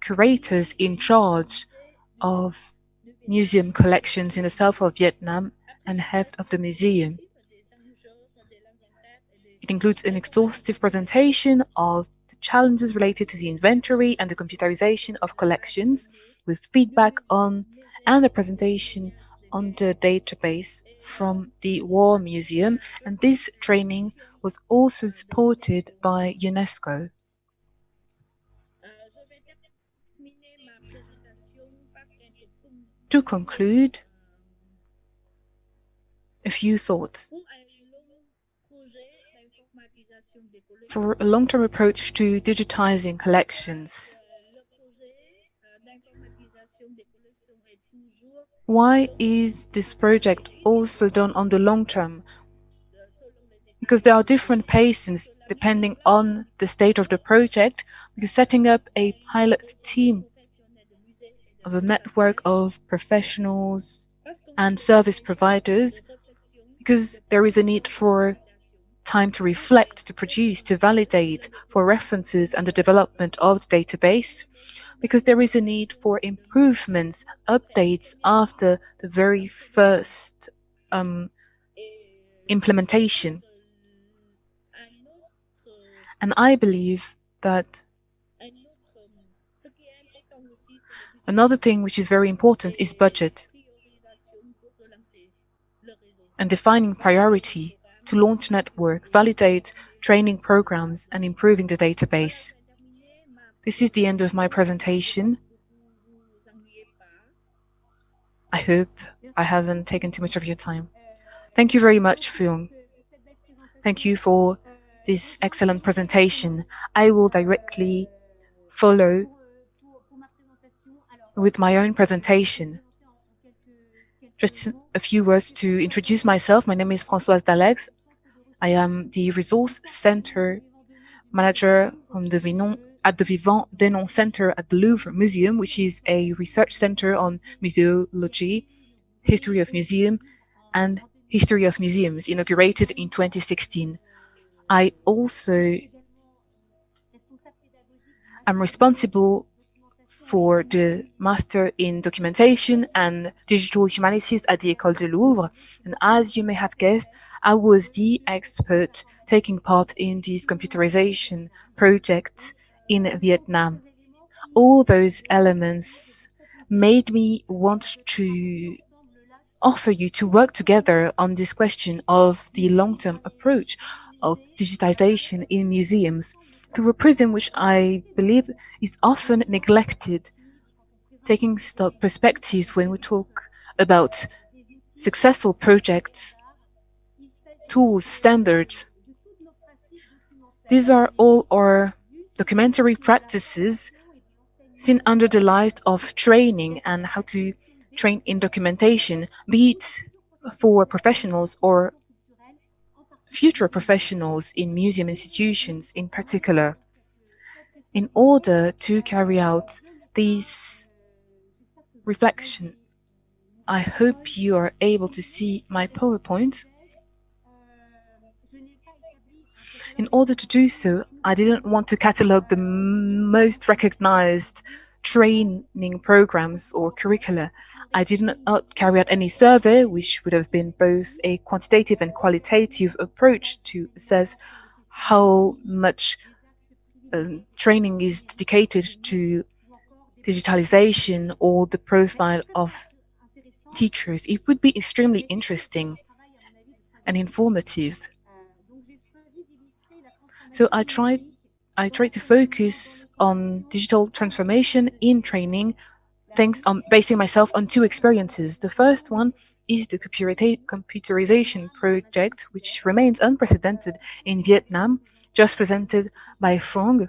curators in charge of museum collections in the south of Vietnam and head of the museum. It includes an exhaustive presentation of the challenges related to the inventory and the computerization of collections, with feedback on and a presentation on the database from the War Museum, and this training was also supported by UNESCO. To conclude, a few thoughts. For a long-term approach to digitizing collections, why is this project also done on the long term? Because there are different paces depending on the state of the project, because setting up a pilot team of a network of professionals and service providers, because there is a need for time to reflect, to produce, to validate, for references and the development of the database, because there is a need for improvements, updates after the very first implementation. And I believe that another thing which is very important is budget and defining priority to launch network, validate training programs, and improving the database. This is the end of my presentation. I hope I haven't taken too much of your time. Thank you very much, Phuong. Thank you for this excellent presentation. I will directly follow with my own presentation. Just a few words to introduce myself. My name is Françoise Dalex. I am the Resource Center Manager at the Vivant Denon Center at the Louvre Museum, which is a research center on museology, history of museum, and history of museums, inaugurated in 2016. I also am responsible for the Master in Documentation and Digital Humanities at the École du Louvre. And as you may have guessed, I was the expert taking part in these computerization projects in Vietnam. All those elements made me want to offer you to work together on this question of the long-term approach of digitization in museums through a prism which I believe is often neglected, taking stock perspectives when we talk about successful projects, tools, standards. These are all our documentary practices seen under the light of training and how to train in documentation, be it for professionals or future professionals in museum institutions in particular. In order to carry out these reflection, I hope you are able to see my PowerPoint. In order to do so, I didn't want to catalog the most recognized training programs or curricula. I did not carry out any survey, which would have been both a quantitative and qualitative approach to assess how much training is dedicated to digitalization or the profile of teachers. It would be extremely interesting and informative. So I tried to focus on digital transformation in training, thanks on basing myself on two experiences. The first one is the computerization project, which remains unprecedented in Vietnam, just presented by Phuong.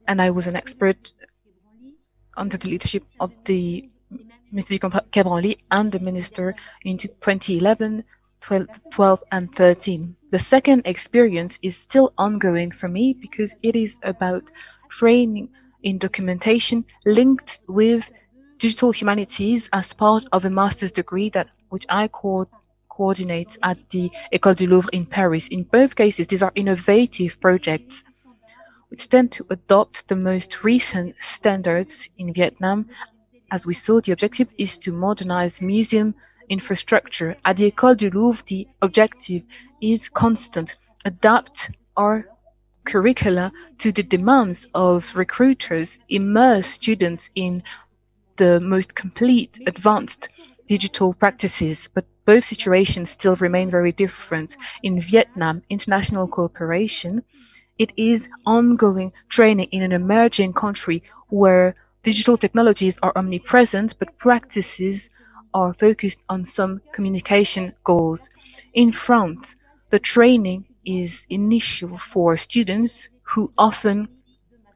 And I was an expert under the leadership of the Musée du quai Branly and the minister in 2011, 12, and 13. The second experience is still ongoing for me because it is about training in documentation linked with digital humanities as part of a master's degree which I coordinate at the École du Louvre in Paris. In both cases, these are innovative projects which tend to adopt the most recent standards in Vietnam. As we saw, the objective is to modernize museum infrastructure. At the École du Louvre, the objective is constant, adapt our curricula to the demands of recruiters, immerse students in the most complete, advanced digital practices. But both situations still remain very different. In Vietnam, international cooperation, it is ongoing training in an emerging country where digital technologies are omnipresent, but practices are focused on some communication goals. In France, the training is initial for students who often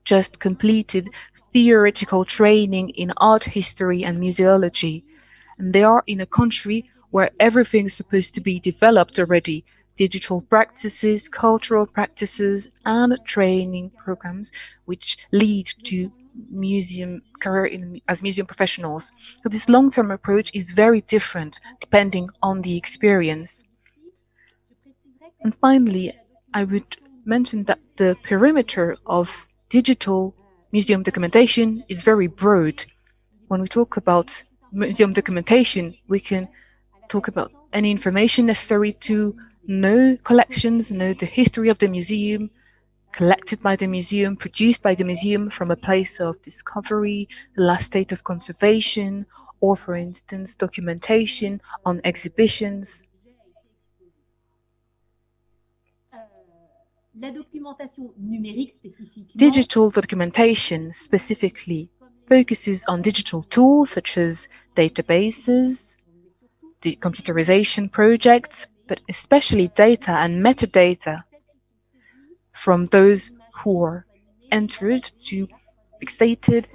just completed theoretical training in art history and museology. And they are in a country where everything is supposed to be developed already. Digital practices, cultural practices, and training programs which lead to museum career as museum professionals. So this long-term approach is very different depending on the experience. And finally, I would mention that the perimeter of digital museum documentation is very broad. When we talk about museum documentation, we can talk about any information necessary to know collections, know the history of the museum, collected by the museum, produced by the museum from a place of discovery, the last state of conservation, or for instance, documentation on exhibitions. Digital documentation specifically focuses on digital tools such as databases, the computerization projects, but especially data and metadata. from those who are entered to fixated,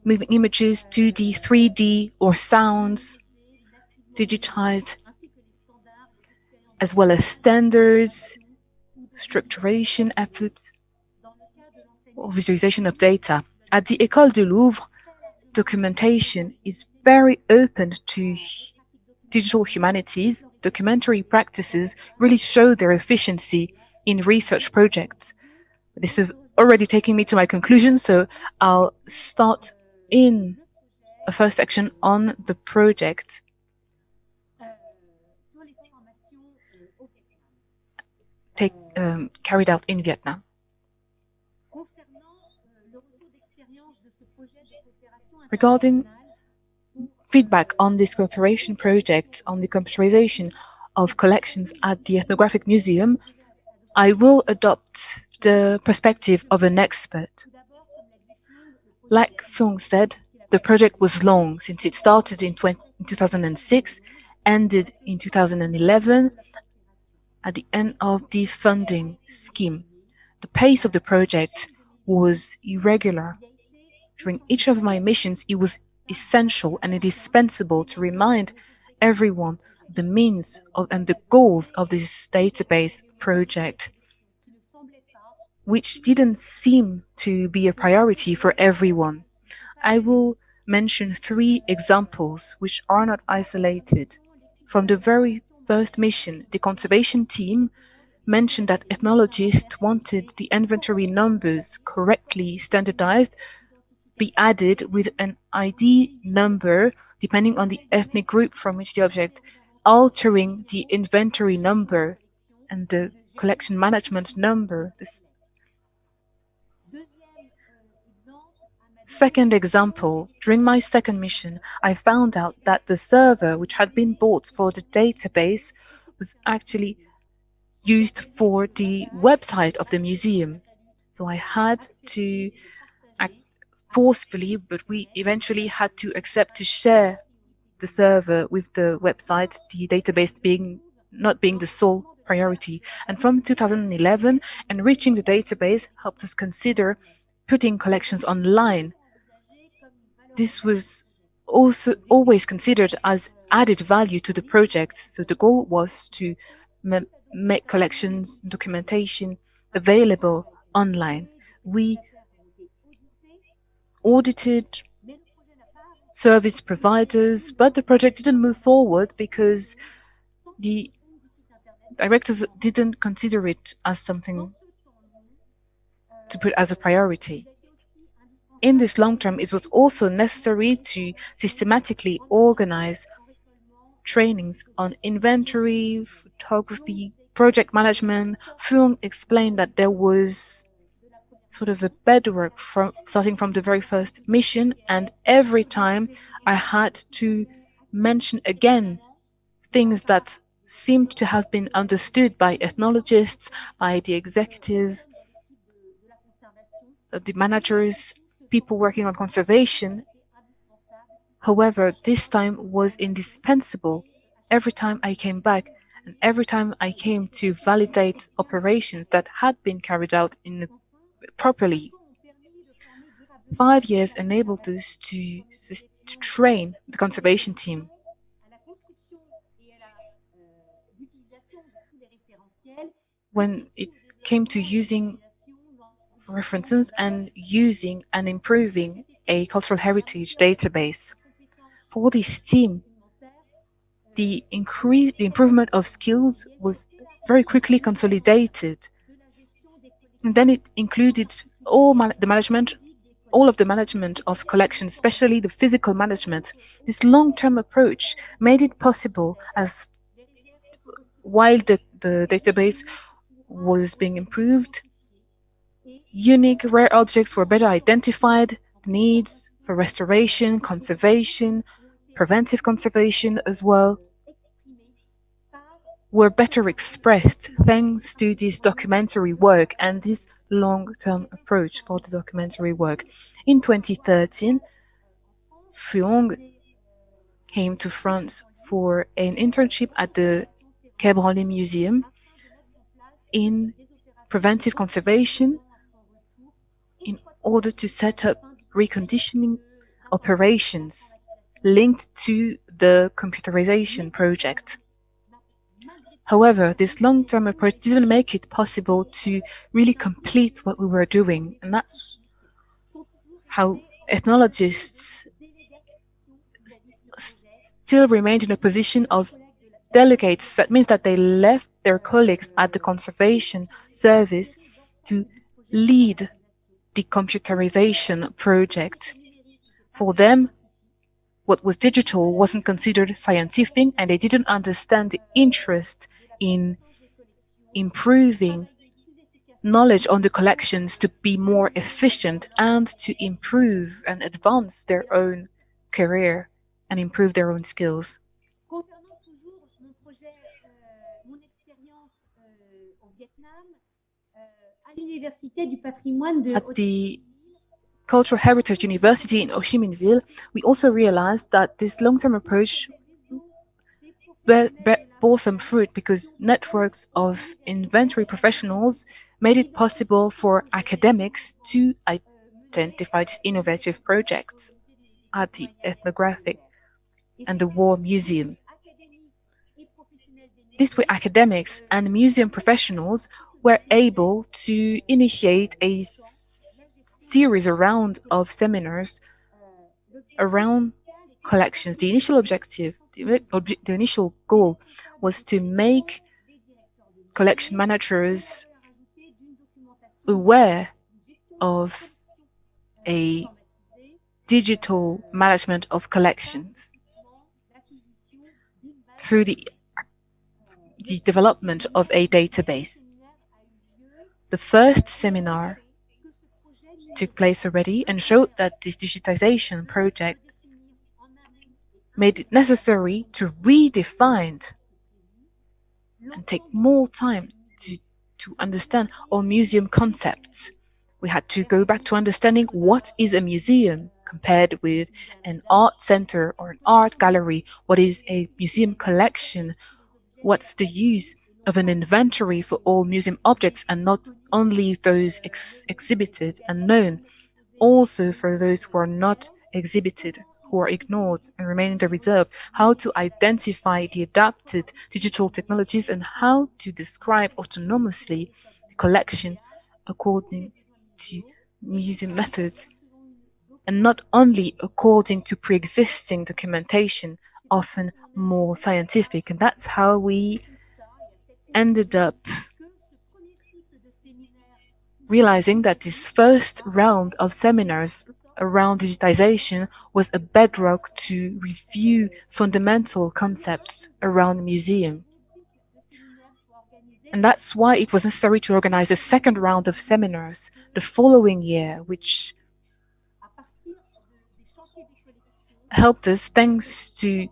moving images, 2D, 3D, or sounds, digitized, as well as standards, structuration efforts, or visualization of data. At the École du Louvre, documentation is very open to digital humanities. Documentary practices really show their efficiency in research projects. This is already taking me to my conclusion, so I'll start in a first section on the project carried out in Vietnam. Regarding feedback on this cooperation project on the computerization of collections at the Ethnographic Museum, I will adopt the perspective of an expert. Like Phuong said, the project was long since it started in 2006, ended in 2011 at the end of the funding scheme. The pace of the project was irregular. During each of my missions, it was essential and indispensable to remind everyone the means and the goals of this database project, which didn't seem to be a priority for everyone. I will mention 3 examples which are not isolated. From the very first mission, the conservation team mentioned that ethnologists wanted the inventory numbers correctly standardized be added with an ID number depending on the ethnic group from which the object, altering the inventory number and the collection management number. This second example, during my second mission, I found out that the server which had been bought for the database was actually used for the website of the museum. So I had to act forcefully, but we eventually had to accept to share the server with the website, the database not being the sole priority. And from 2011, enriching the database helped us consider putting collections online. This was also always considered as added value to the project. So the goal was to make collections, documentation available online. We audited service providers, but the project didn't move forward because the directors didn't consider it as something to put as a priority. In this long term, it was also necessary to systematically organize trainings on inventory, photography, project management. Phuong explained that there was sort of a bedwork starting from the very first mission, and every time I had to mention again things that seemed to have been understood by ethnologists, by the executive, the managers, people working on conservation. However, this time was indispensable. Every time I came back and every time I came to validate operations that had been carried out properly. 5 years enabled us to train the conservation team. When it came to using references and using and improving a cultural heritage database. For this team, the improvement of skills was very quickly consolidated. And then it included all of the management of collections, especially the physical management. This long-term approach made it possible, as while the database was being improved, unique rare objects were better identified, the needs for restoration, conservation, preventive conservation as well, were better expressed thanks to this documentary work and this long-term approach for the documentary work. In 2013, Phuong came to France for an internship at the Quai Branly Museum in preventive conservation in order to set up reconditioning operations linked to the computerization project. However, this long-term approach didn't make it possible to really complete what we were doing, and that's how ethnologists still remained in a position of delegates. That means that they left their colleagues at the conservation service to lead the computerization project. For them, what was digital wasn't considered scientific, and they didn't understand the interest in improving knowledge on the collections to be more efficient and to improve and advance their own career and improve their own skills. Concernant toujours mon projet, mon expérience au Viet Nam, à l'Université du patrimoine de At the Cultural Heritage University in Ho Chi Minh Ville, we also realized that this long-term approach bore some fruit because networks of inventory professionals made it possible for academics to identify these innovative projects at the ethnographic and the War Museum. This way, academics and museum professionals were able to initiate a series around of seminars around collections. The initial objective, the initial goal was to make collection managers aware of a digital management of collections through the development of a database. The first seminar took place already and showed that this digitization project made it necessary to redefine and take more time to understand our museum concepts. We had to go back to understanding what is a museum compared with an art center or an art gallery. What is a museum collection? What's the use of an inventory for all museum objects and not only those exhibited and known, also for those who are not exhibited, who are ignored and remain in the reserve, how to identify the adapted digital technologies and how to describe autonomously the collection according to museum methods and not only according to pre-existing documentation, often more scientific. And that's how we ended up realizing that this first round of seminars around digitization was a bedrock to review fundamental concepts around the museum. And that's why it was necessary to organize a second round of seminars the following year, which helped us, thanks to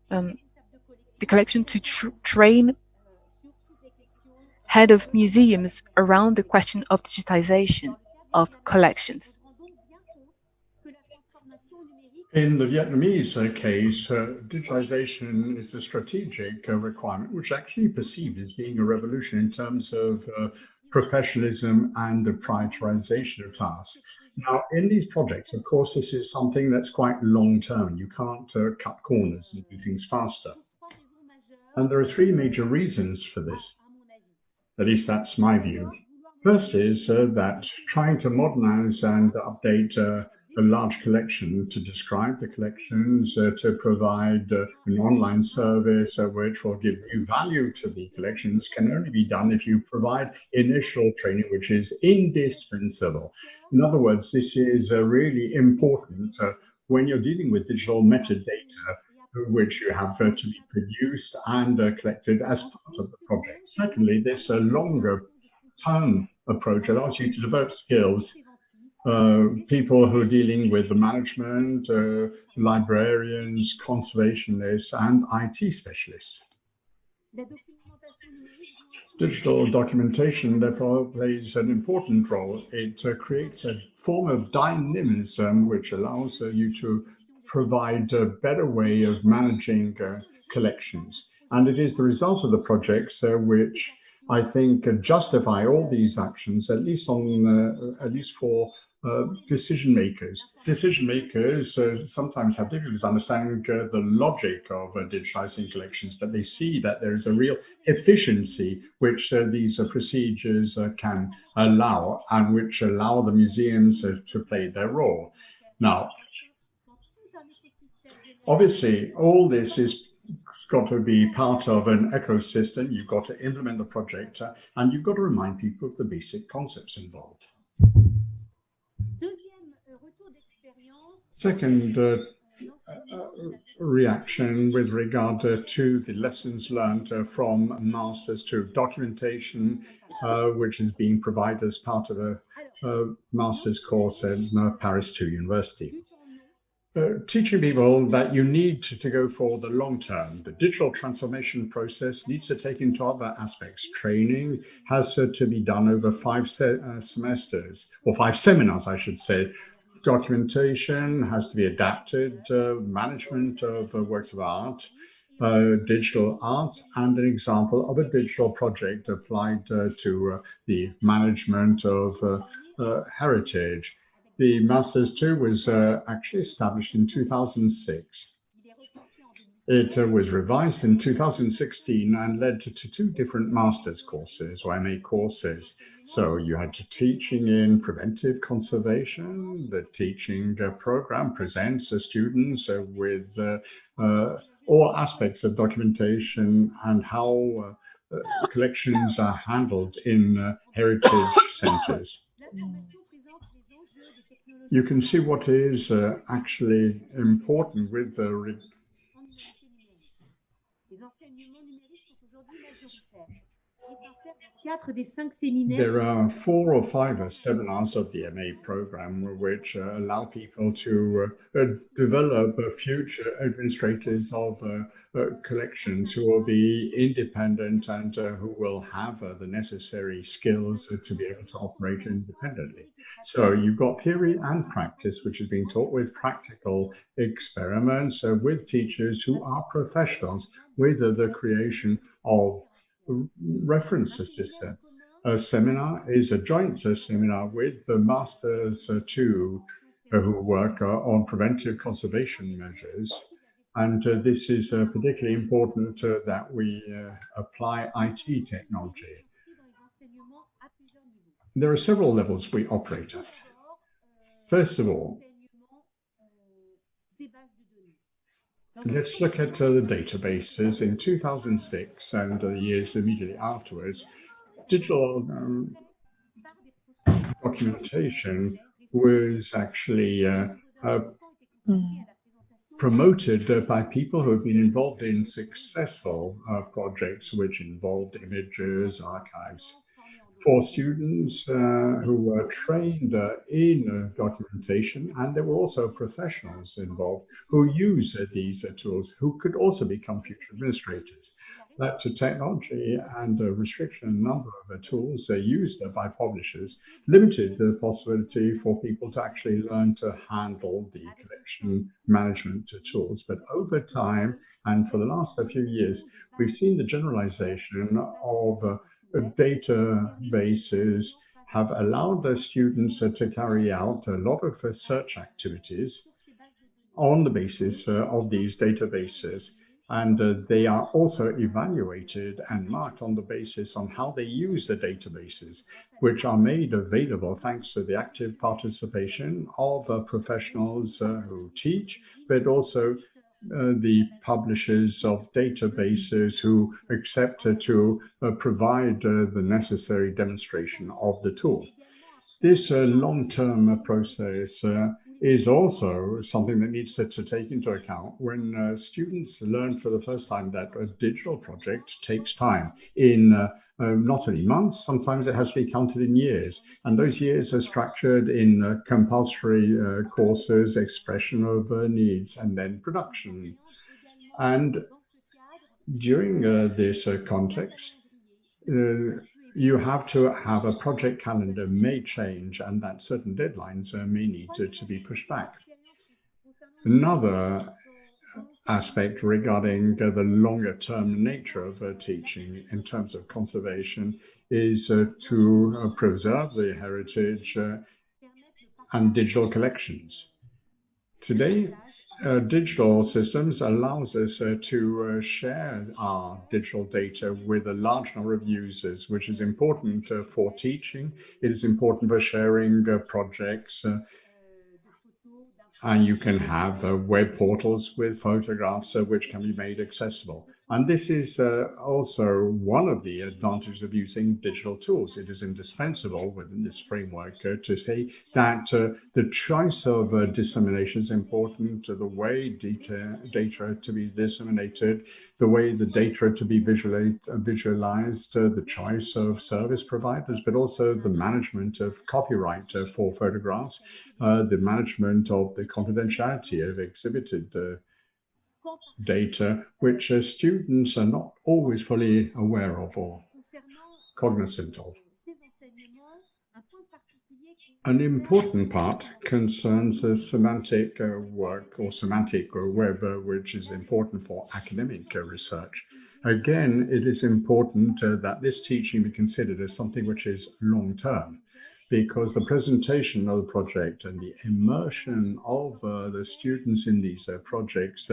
the collection, to train head of museums around the question of digitization of collections. In the Vietnamese case, digitization is a strategic requirement, which actually perceived as being a revolution in terms of professionalism and the prioritization of tasks. Now, in these projects, of course, this is something that's quite long-term. You can't cut corners and do things faster. And there are three major reasons for this. At least that's my view. First is that trying to modernize and update a large collection, to describe the collections, to provide an online service which will give new value to the collections can only be done if you provide initial training, which is indispensable. In other words, this is really important when you're dealing with digital metadata, which you have to be produced and collected as part of the project. Secondly, this longer term approach allows you to develop skills. People who are dealing with the management, librarians, conservationists, and IT specialists. Digital documentation, therefore, plays an important role. It creates a form of dynamism which allows you to provide a better way of managing collections. And it is the result of the projects which I think, justify all these actions, at least for decision makers. Decision makers sometimes have difficulties understanding the logic of digitizing collections, but they see that there is a real efficiency which these procedures can allow, and which allow the museums to play their role. Now, obviously, all this is got to be part of an ecosystem. You've got to implement the project, and you've got to remind people of the basic concepts involved. Second reaction with regard to the lessons learned from masters to documentation, which is being provided as part of a master's course at Paris 2 University. Teaching people that you need to go for the long term. The digital transformation process needs to take into other aspects. Training has to be done over 5 semesters, or 5 seminars, I should say. Documentation has to be adapted, management of works of art, digital arts, and an example of a digital project applied to the management of heritage. The Masters 2 was actually established in 2006. It was revised in 2016 and led to 2 different master's courses, or MA courses. So you had teaching in preventive conservation. The teaching program presents students with all aspects of documentation and how collections are handled in heritage centers. You can see what is actually important with the There are 4 or 5 seminars of the MA program which allow people to develop future administrators of collections who will be independent and who will have the necessary skills to be able to operate independently. So you've got theory and practice, which is being taught with practical experiments with teachers who are professionals with the creation of reference systems. A seminar is a joint seminar with the Masters 2 who work on preventive conservation measures. And this is particularly important that we apply IT technology. There are several levels we operate at. First of all, let's look at the databases. In 2006 and the years immediately afterwards, digital documentation was actually promoted by people who have been involved in successful projects which involved images, archives. For students who were trained in documentation, and there were also professionals involved who use these tools, who could also become future administrators. That technology and restriction in the number of tools used by publishers limited the possibility for people to actually learn to handle the collection management tools. But over time, and for the last few years, we've seen the generalization of databases have allowed the students to carry out a lot of search activities on the basis of these databases. And they are also evaluated and marked on the basis on how they use the databases, which are made available thanks to the active participation of professionals who teach, but also the publishers of databases who accept to provide the necessary demonstration of the tool. This long-term process is also something that needs to take into account when students learn for the first time that a digital project takes time in not only months, sometimes it has to be counted in years. And those years are structured in compulsory courses, expression of needs, and then production. And during this context, you have to have a project calendar may change and that certain deadlines may need to be pushed back. Another aspect regarding the longer-term nature of teaching in terms of conservation is to preserve the heritage and digital collections. Today, digital systems allows us to share our digital data with a large number of users, which is important for teaching. It is important for sharing projects, and you can have web portals with photographs which can be made accessible. And this is also one of the advantages of using digital tools. It is indispensable within this framework to say that the choice of dissemination is important, the way data to be disseminated, the way the data to be visualized, the choice of service providers, but also the management of copyright for photographs, the management of the confidentiality of exhibited data, which students are not always fully aware of or cognizant of. An important part concerns semantic work or semantic web, which is important for academic research. Again, it is important that this teaching be considered as something which is long-term, because the presentation of the project and the immersion of the students in these projects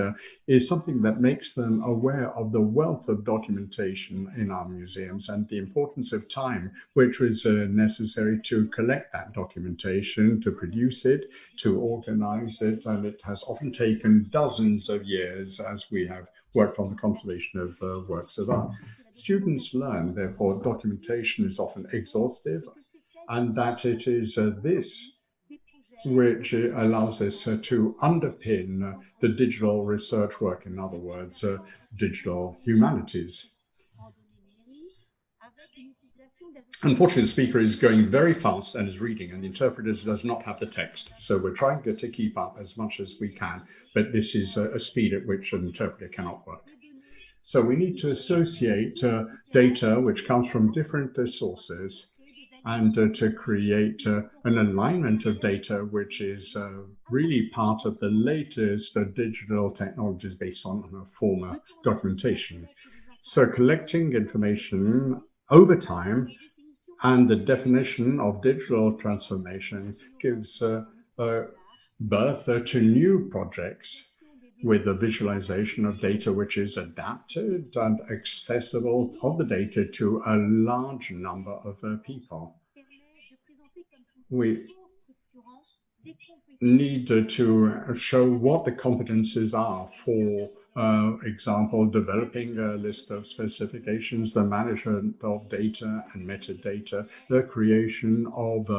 is something that makes them aware of the wealth of documentation in our museums and the importance of time which was necessary to collect that documentation, to produce it, to organize it, and it has often taken dozens of years as we have worked on the conservation of works of art. Students learn, therefore, documentation is often exhaustive, and that it is this which allows us to underpin the digital research work, in other words, digital humanities. Unfortunately, the speaker is going very fast and is reading, and the interpreter does not have the text. So we're trying to keep up as much as we can, but this is a speed at which an interpreter cannot work. So we need to associate data which comes from different sources, and to create an alignment of data which is really part of the latest digital technologies based on former documentation. So collecting information over time and the definition of digital transformation gives birth to new projects with the visualization of data which is adapted and accessible of the data to a large number of people. We need to show what the competences are, for example, developing a list of specifications, the management of data and metadata, the creation of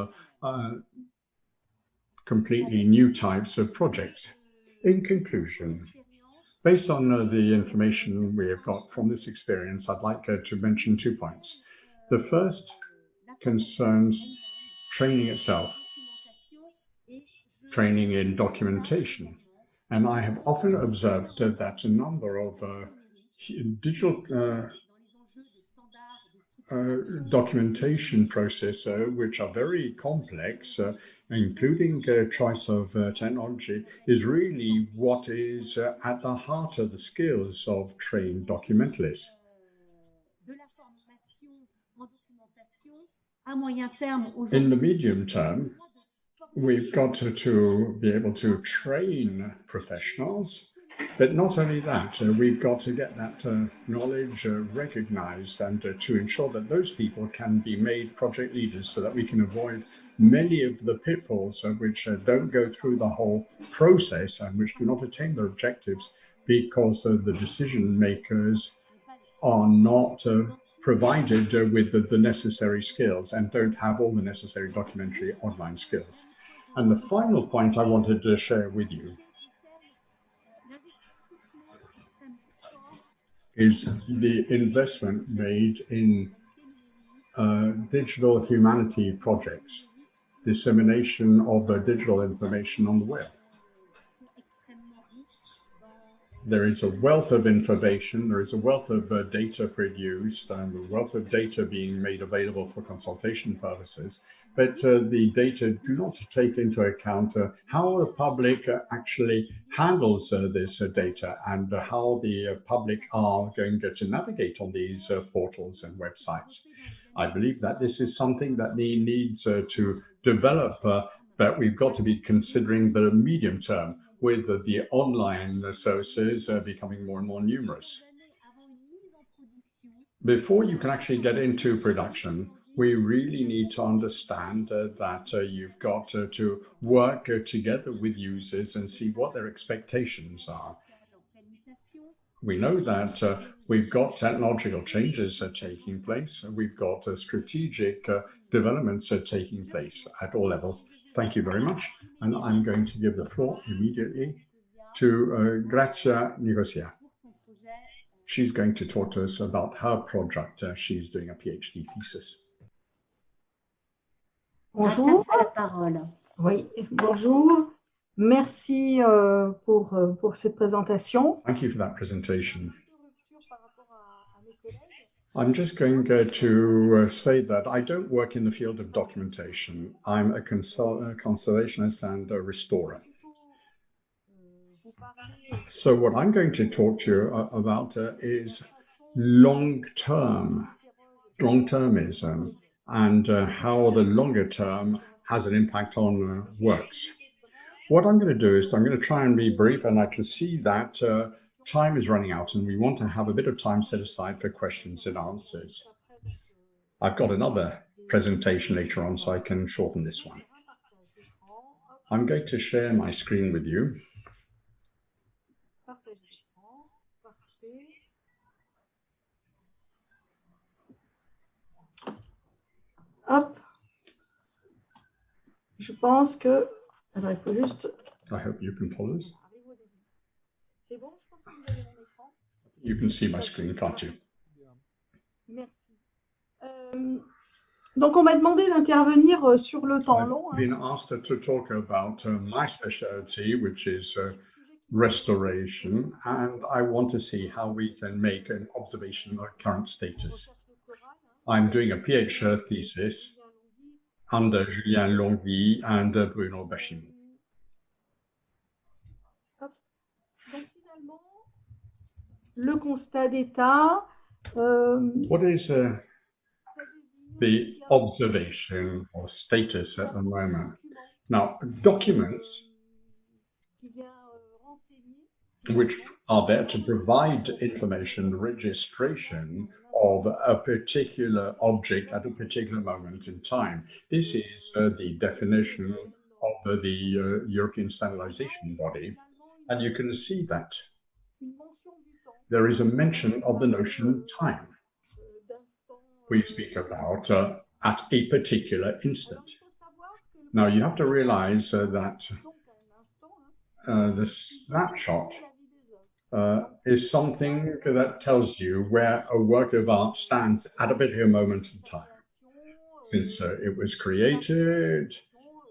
completely new types of projects. In conclusion, based on the information we have got from this experience, I'd like to mention 2 points. The first concerns training itself, training in documentation. And I have often observed that a number of digital documentation processes, which are very complex, including choice of technology, is really what is at the heart of the skills of trained documentalists. In the medium term, we've got to be able to train professionals, but not only that, we've got to get that knowledge recognized and to ensure that those people can be made project leaders so that we can avoid many of the pitfalls which don't go through the whole process and which do not attain their objectives because the decision makers are not provided with the necessary skills and don't have all the necessary documentary online skills. And the final point I wanted to share with you is the investment made in digital humanity projects, dissemination of digital information on the web. There is a wealth of information, there is a wealth of data produced, and a wealth of data being made available for consultation purposes. but the data do not take into account how the public actually handles this data and how the public are going to navigate on these portals and websites. I believe that this is something that needs to develop, but we've got to be considering the medium term with the online services becoming more and more numerous. Before you can actually get into production, we really need to understand that you've got to work together with users and see what their expectations are. We know that we've got technological changes taking place. We've got strategic developments taking place at all levels. Thank you very much. And I'm going to give the floor immediately to Grazia Nicosia. She's going to talk to us about her project. She's doing a PhD thesis. Bonjour. Oui, bonjour. Merci pour cette présentation. Thank you for that presentation. I'm just going to say that I don't work in the field of documentation. I'm a conservationist and a restorer. So what I'm going to talk to you about is long-termism and how the longer term has an impact on works. What I'm going to do is I'm going to try and be brief, and I can see that time is running out and we want to have a bit of time set aside for questions and answers. I've got another presentation later on, so I can shorten this one. I'm going to share my screen with you. Hop. Je pense que... Alors, il faut juste... I hope you can follow us. You can see my screen, can't you? Merci. Donc, on m'a demandé d'intervenir sur le temps long. I've been asked to talk about my specialty, which is restoration, and I want to see how we can make an observation of current status. I'm doing a PhD thesis under Julien Longwy and Bruno Bachimon. Donc, finalement, le constat d'état. What is the observation or status at the moment? Now, documents which are there to provide information, registration of a particular object at a particular moment in time. This is the definition of the European standardization body, and you can see that there is a mention of the notion time. We speak about at a particular instant. Now, you have to realize that the snapshot is something that tells you where a work of art stands at a particular moment in time. Since it was created,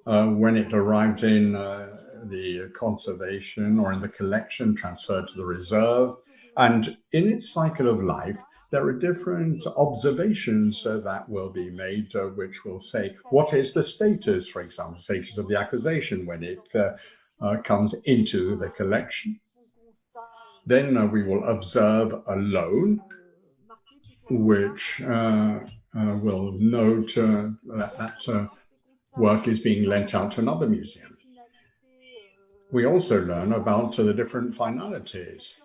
when it arrived in the conservation or in the collection, transferred to the reserve, and in its cycle of life, there are different observations that will be made, which will say, what is the status, for example, status of the acquisition when it comes into the collection. Then we will observe a loan, which will note that work is being lent out to another museum. We also learn about the different finalities,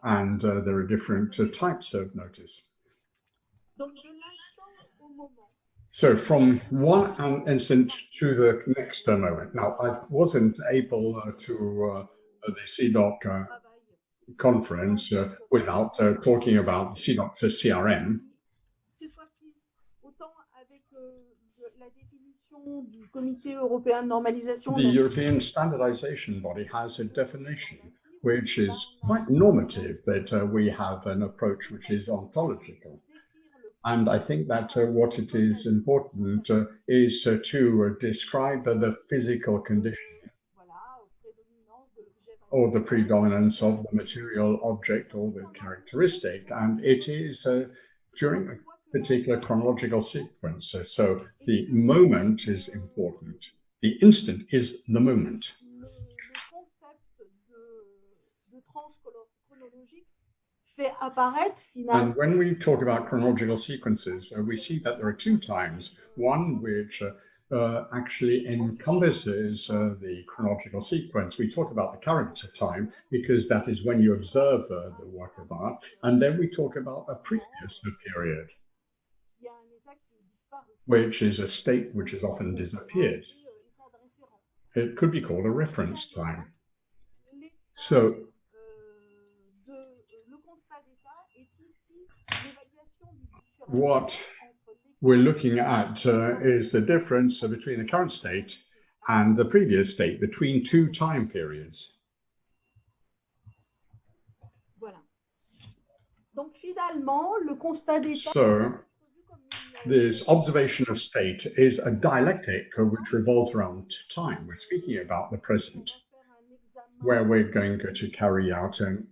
and there are different types of notice. So from one instant to the next moment. Now, I wasn't able to the CIDOC conference without talking about the CIDOC's CRM. The European standardization body has a definition which is quite normative, but we have an approach which is ontological. And I think that what it is important is to describe the physical condition or the predominance of the material object or the characteristic. And it is during particular chronological sequence. So the moment is important. The instant is the moment. Le concept de tranche chronologique fait apparaître finalement. And when we talk about chronological sequences, we see that there are two times, one which actually encompasses the chronological sequence. We talk about the current time because that is when you observe the work of art, and then we talk about a previous period, which is a state which has often disappeared. It could be called a reference time. So what we're looking at is the difference between the current state and the previous state, between two time periods. Voilà. Donc finalement, le constat d'état. So this observation of state is a dialectic which revolves around time. We're speaking about the present, where we're going to carry out an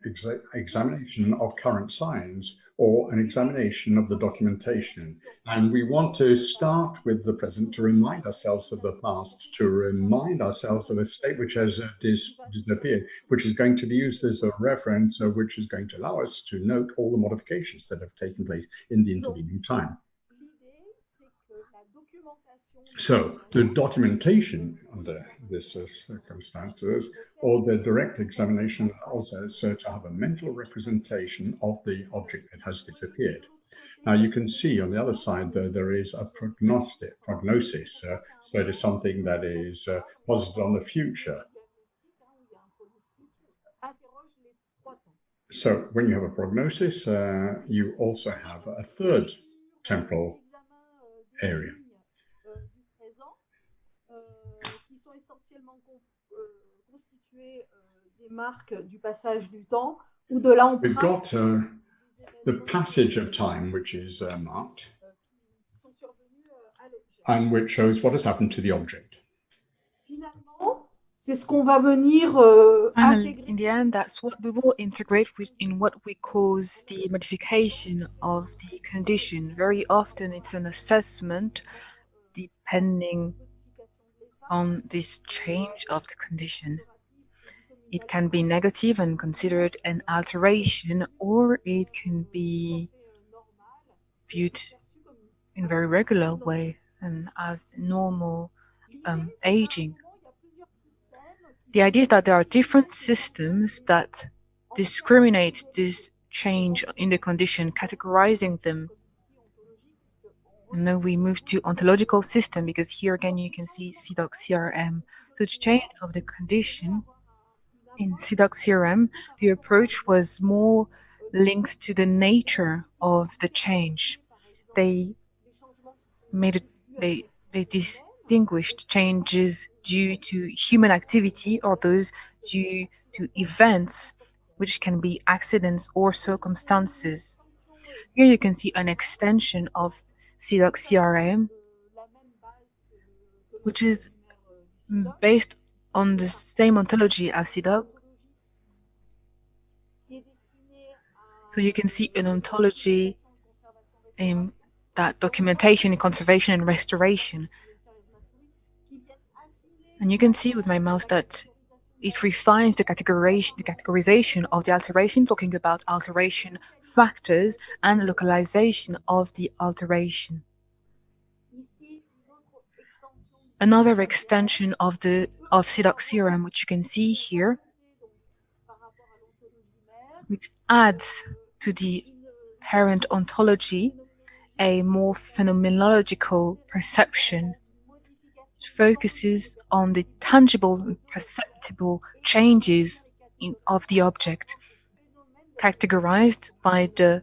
examination of current science or an examination of the documentation. And we want to start with the present to remind ourselves of the past, to remind ourselves of a state which has disappeared, which is going to be used as a reference, which is going to allow us to note all the modifications that have taken place in the intervening time. So the documentation under these circumstances, or the direct examination, allows us to have a mental representation of the object that has disappeared. Now you can see on the other side there is a prognosis, so it is something that is posited on the future. So when you have a prognosis, you also have a third temporal area. We've got the passage of time, which is marked, and which shows what has happened to the object. Finally, in the end, that's what we will integrate in what we call the modification of the condition. Very often it's an assessment depending on this change of the condition. It can be negative and considered an alteration, or it can be viewed in a very regular way and as normal aging. The idea is that there are different systems that discriminate this change in the condition, categorizing them. Now we move to ontological system, because here again you can see CIDOC CRM. So the change of the condition in CIDOC CRM, the approach was more linked to the nature of the change. They distinguished changes due to human activity or those due to events, which can be accidents or circumstances. Here you can see an extension of CIDOC CRM, which is based on the same ontology as CIDOC. So you can see an ontology in that documentation, conservation, and restoration. And you can see with my mouse that it refines the categorization of the alteration, talking about alteration factors and localization of the alteration. Another extension of CIDOC CRM, which you can see here, which adds to the parent ontology a more phenomenological perception. It focuses on the tangible and perceptible changes of the object, categorized by the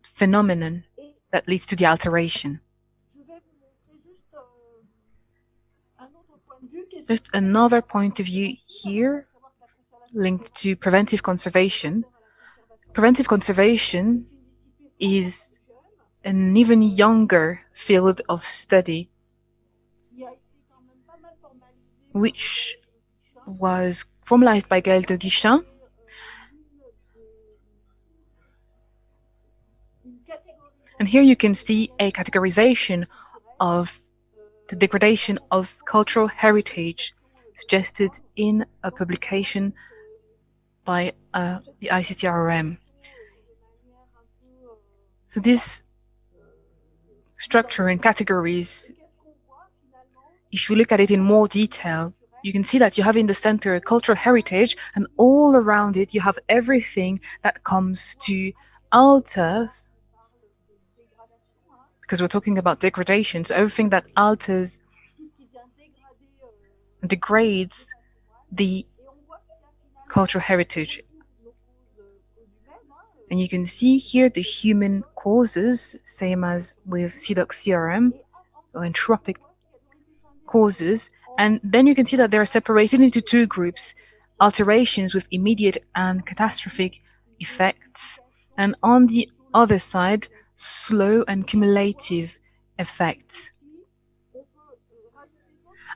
phenomenon that leads to the alteration. Just another point of view here, linked to preventive conservation. Preventive conservation is an even younger field of study, which was formalized by Gaël de Guichin And here you can see a categorization of the degradation of cultural heritage suggested in a publication by the ICTRM. So this structure and categories, if you look at it in more detail, you can see that you have in the center cultural heritage, and all around it you have everything that comes to alter, because we're talking about degradation, so everything that alters and degrades the cultural heritage. And you can see here the human causes, same as with CIDOC theorem, or entropic causes. And then you can see that they are separated into two groups: alterations with immediate and catastrophic effects, and on the other side, slow and cumulative effects.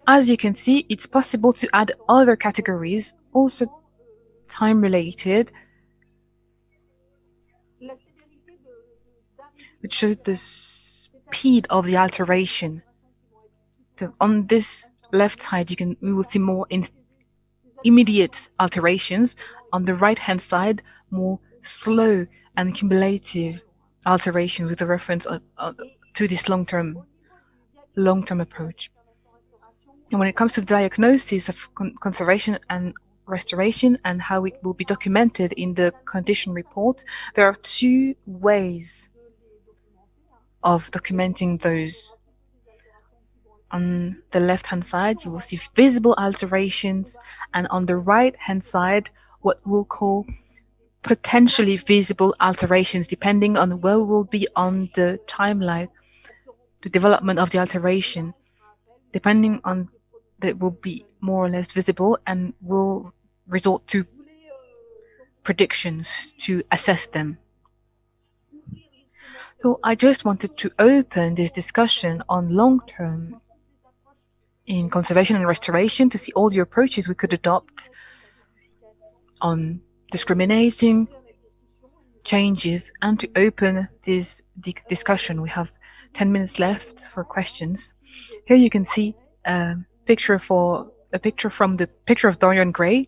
As you can see, it's possible to add other categories, also time-related, which shows the speed of the alteration. So on this left side, we will see more immediate alterations. On the right-hand side, more slow and cumulative alterations with a reference to this long-term approach. And when it comes to the diagnosis of conservation and restoration and how it will be documented in the condition report, there are two ways of documenting those. On the left-hand side, you will see visible alterations, and on the right-hand side, what we'll call potentially visible alterations, depending on where we'll be on the timeline, the development of the alteration, depending on that will be more or less visible, and will resort to predictions to assess them. So I just wanted to open this discussion on long-term in conservation and restoration to see all the approaches we could adopt on discriminating changes, and to open this discussion. We have 10 minutes left for questions. Here you can see a picture of Dorian Gray,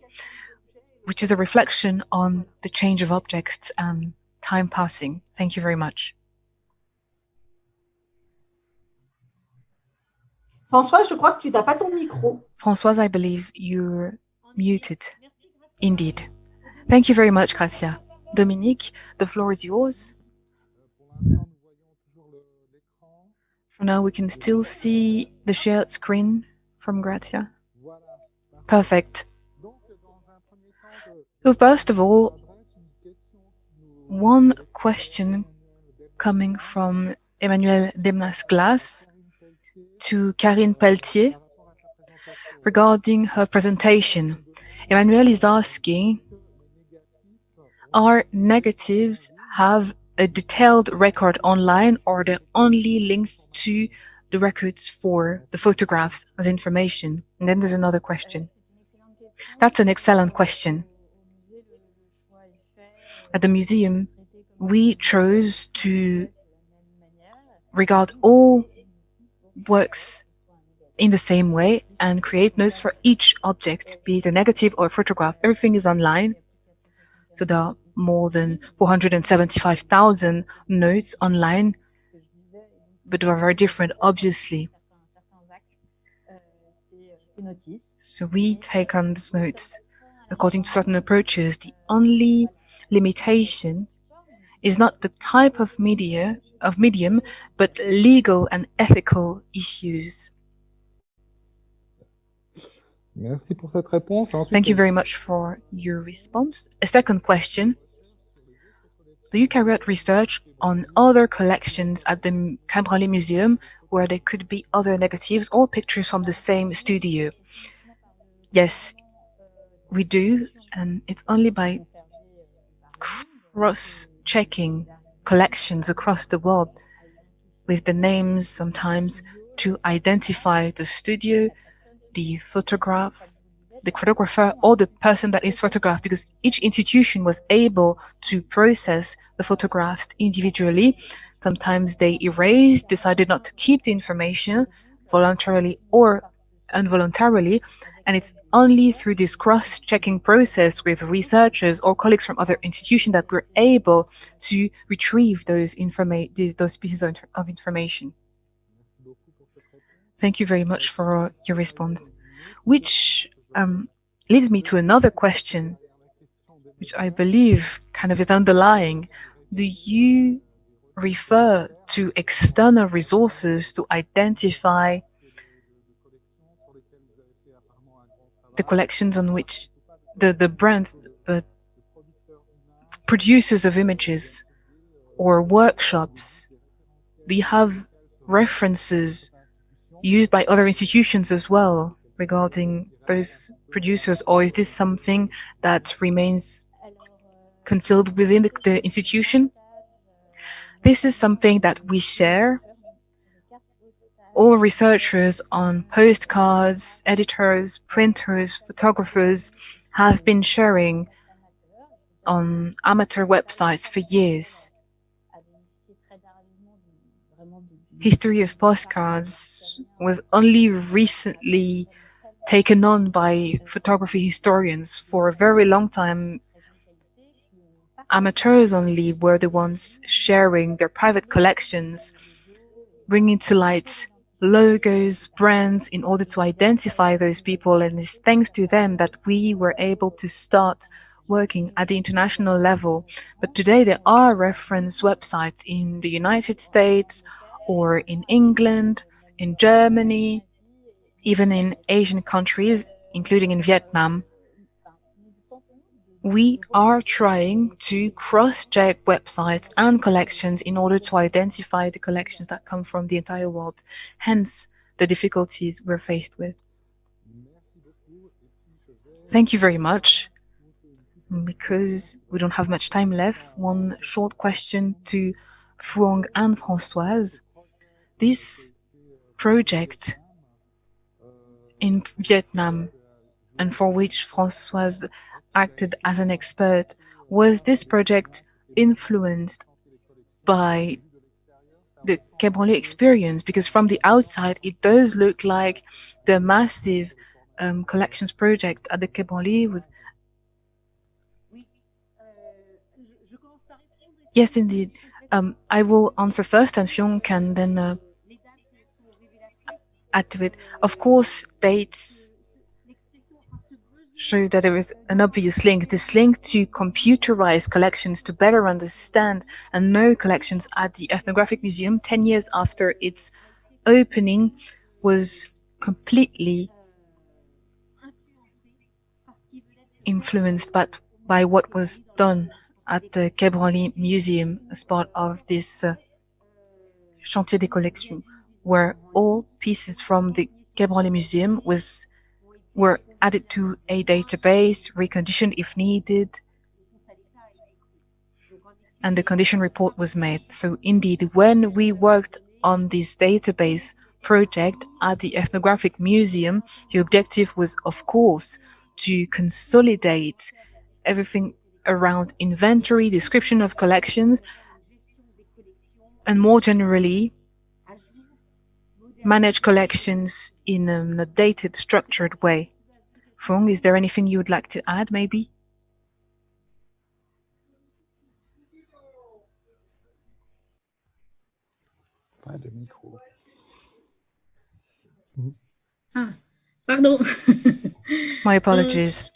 which is a reflection on the change of objects and time passing. Thank you very much. Françoise, je crois que tu n'as pas ton micro. Françoise, I believe you're muted. Indeed. Thank you very much, Grazia. Dominique, the floor is yours. For now, we can still see the shared screen from Grazia. Perfect. So first of all, one question coming from Emmanuel Demnas-Glass to Carine Peltier regarding her presentation. Emmanuel is asking, are negatives have a detailed record online, or are they only links to the records for the photographs as information? And then there's another question. That's an excellent question. At the museum, we chose to regard all works in the same way and create notes for each object, be it a negative or a photograph. Everything is online. So there are more than 475,000 notes online, but they are very different, obviously. So we take on these notes according to certain approaches. The only limitation is not the type of medium, but legal and ethical issues. Merci pour cette réponse. Thank you very much for your response. A second question. Do you carry out research on other collections at the Branly Museum where there could be other negatives or pictures from the same studio? Yes, we do, and it's only by cross-checking collections across the world with the names sometimes to identify the studio, the photographer, or the person that is photographed, because each institution was able to process the photographs individually. Sometimes they erased, decided not to keep the information voluntarily or involuntarily, and it's only through this cross-checking process with researchers or colleagues from other institutions that we're able to retrieve those pieces of information. Thank you very much for your response. Which leads me to another question, which I believe kind of is underlying. Do you refer to external resources to identify the collections on which the brands, but producers of images or workshops? Do you have references used by other institutions as well regarding those producers, or is this something that remains concealed within the institution? This is something that we share. All researchers on postcards, editors, printers, photographers have been sharing on amateur websites for years. History of postcards was only recently taken on by photography historians. For a very long time, amateurs only were the ones sharing their private collections, bringing to light logos, brands, in order to identify those people, and it's thanks to them that we were able to start working at the international level. But today there are reference websites in the United States or in England, in Germany, even in Asian countries, including in Vietnam. We are trying to cross-check websites and collections in order to identify the collections that come from the entire world, hence the difficulties we're faced with. Thank you very much. Because we don't have much time left, one short question to Phuong and Françoise. This project in Vietnam, and for which Françoise acted as an expert, was this project influenced by the Quai Branly experience? Because from the outside, it does look like the massive collections project at the Quai Branly with... Yes, indeed. I will answer first, and Phuong can then add to it. Of course, dates show that there is an obvious link. This link to computerized collections to better understand and know collections at the Ethnographic Museum 10 years after its opening was completely influenced by what was done at the Quai Branly Museum as part of this Chantier des Collections, where all pieces from the Quai Branly Museum were added to a database, reconditioned if needed, and the condition report was made. So indeed, when we worked on this database project at the Ethnographic Museum, the objective was, of course, to consolidate everything around inventory, description of collections, and more generally, manage collections in a dated, structured way. Phuong, is there anything you would like to add, maybe? Pas de micro. Pardon. My apologies.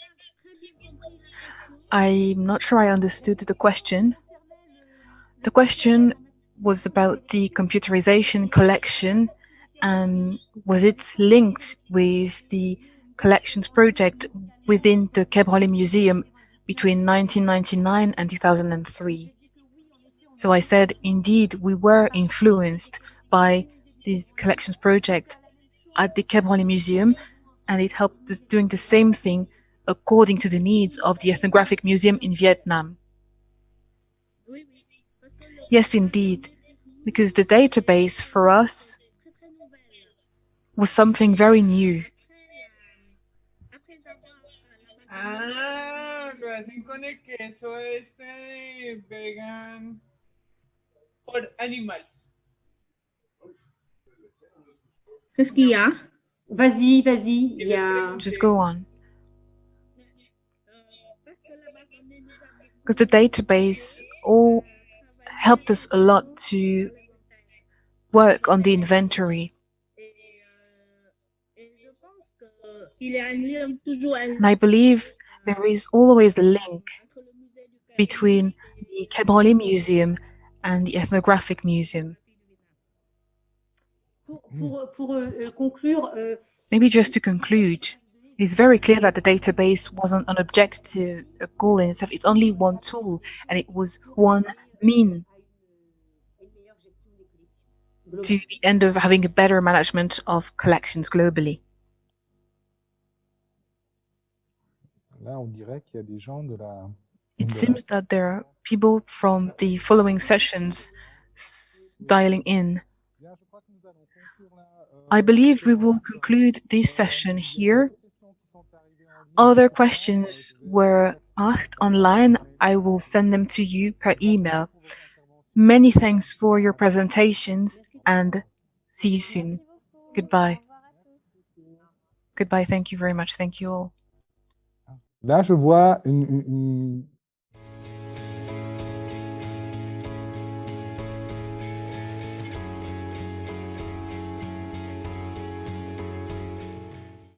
I'm not sure I understood the question. The question was about the computerization collection, and was it linked with the collections project within the Quai Branly Museum between 1999 and 2003. So I said, indeed, we were influenced by this collections project at the Quai Branly Museum, and it helped us doing the same thing according to the needs of the Ethnographic Museum in Vietnam. Yes, indeed, because the database for us was something very new. Lo hacen con el queso este vegan. or animals. Qu'est-ce qu'il y a? Vas-y, vas-y. Il y a... Just go on. Because the database all helped us a lot to work on the inventory. And I believe there is always a link between the Quai Branly Museum and the Ethnographic Museum. Pour conclure, Maybe just to conclude, it's very clear that the database wasn't an objective, a goal in itself. It's only one tool, and it was one mean to the end of having a better management of collections globally. Là, on dirait qu'il y a des gens de la... It seems that there are people from the following sessions dialing in. I believe we will conclude this session here. Other questions were asked online. I will send them to you per email. Many thanks for your presentations and see you soon. Goodbye. Goodbye. Thank you very much. Thank you all. Là, je vois une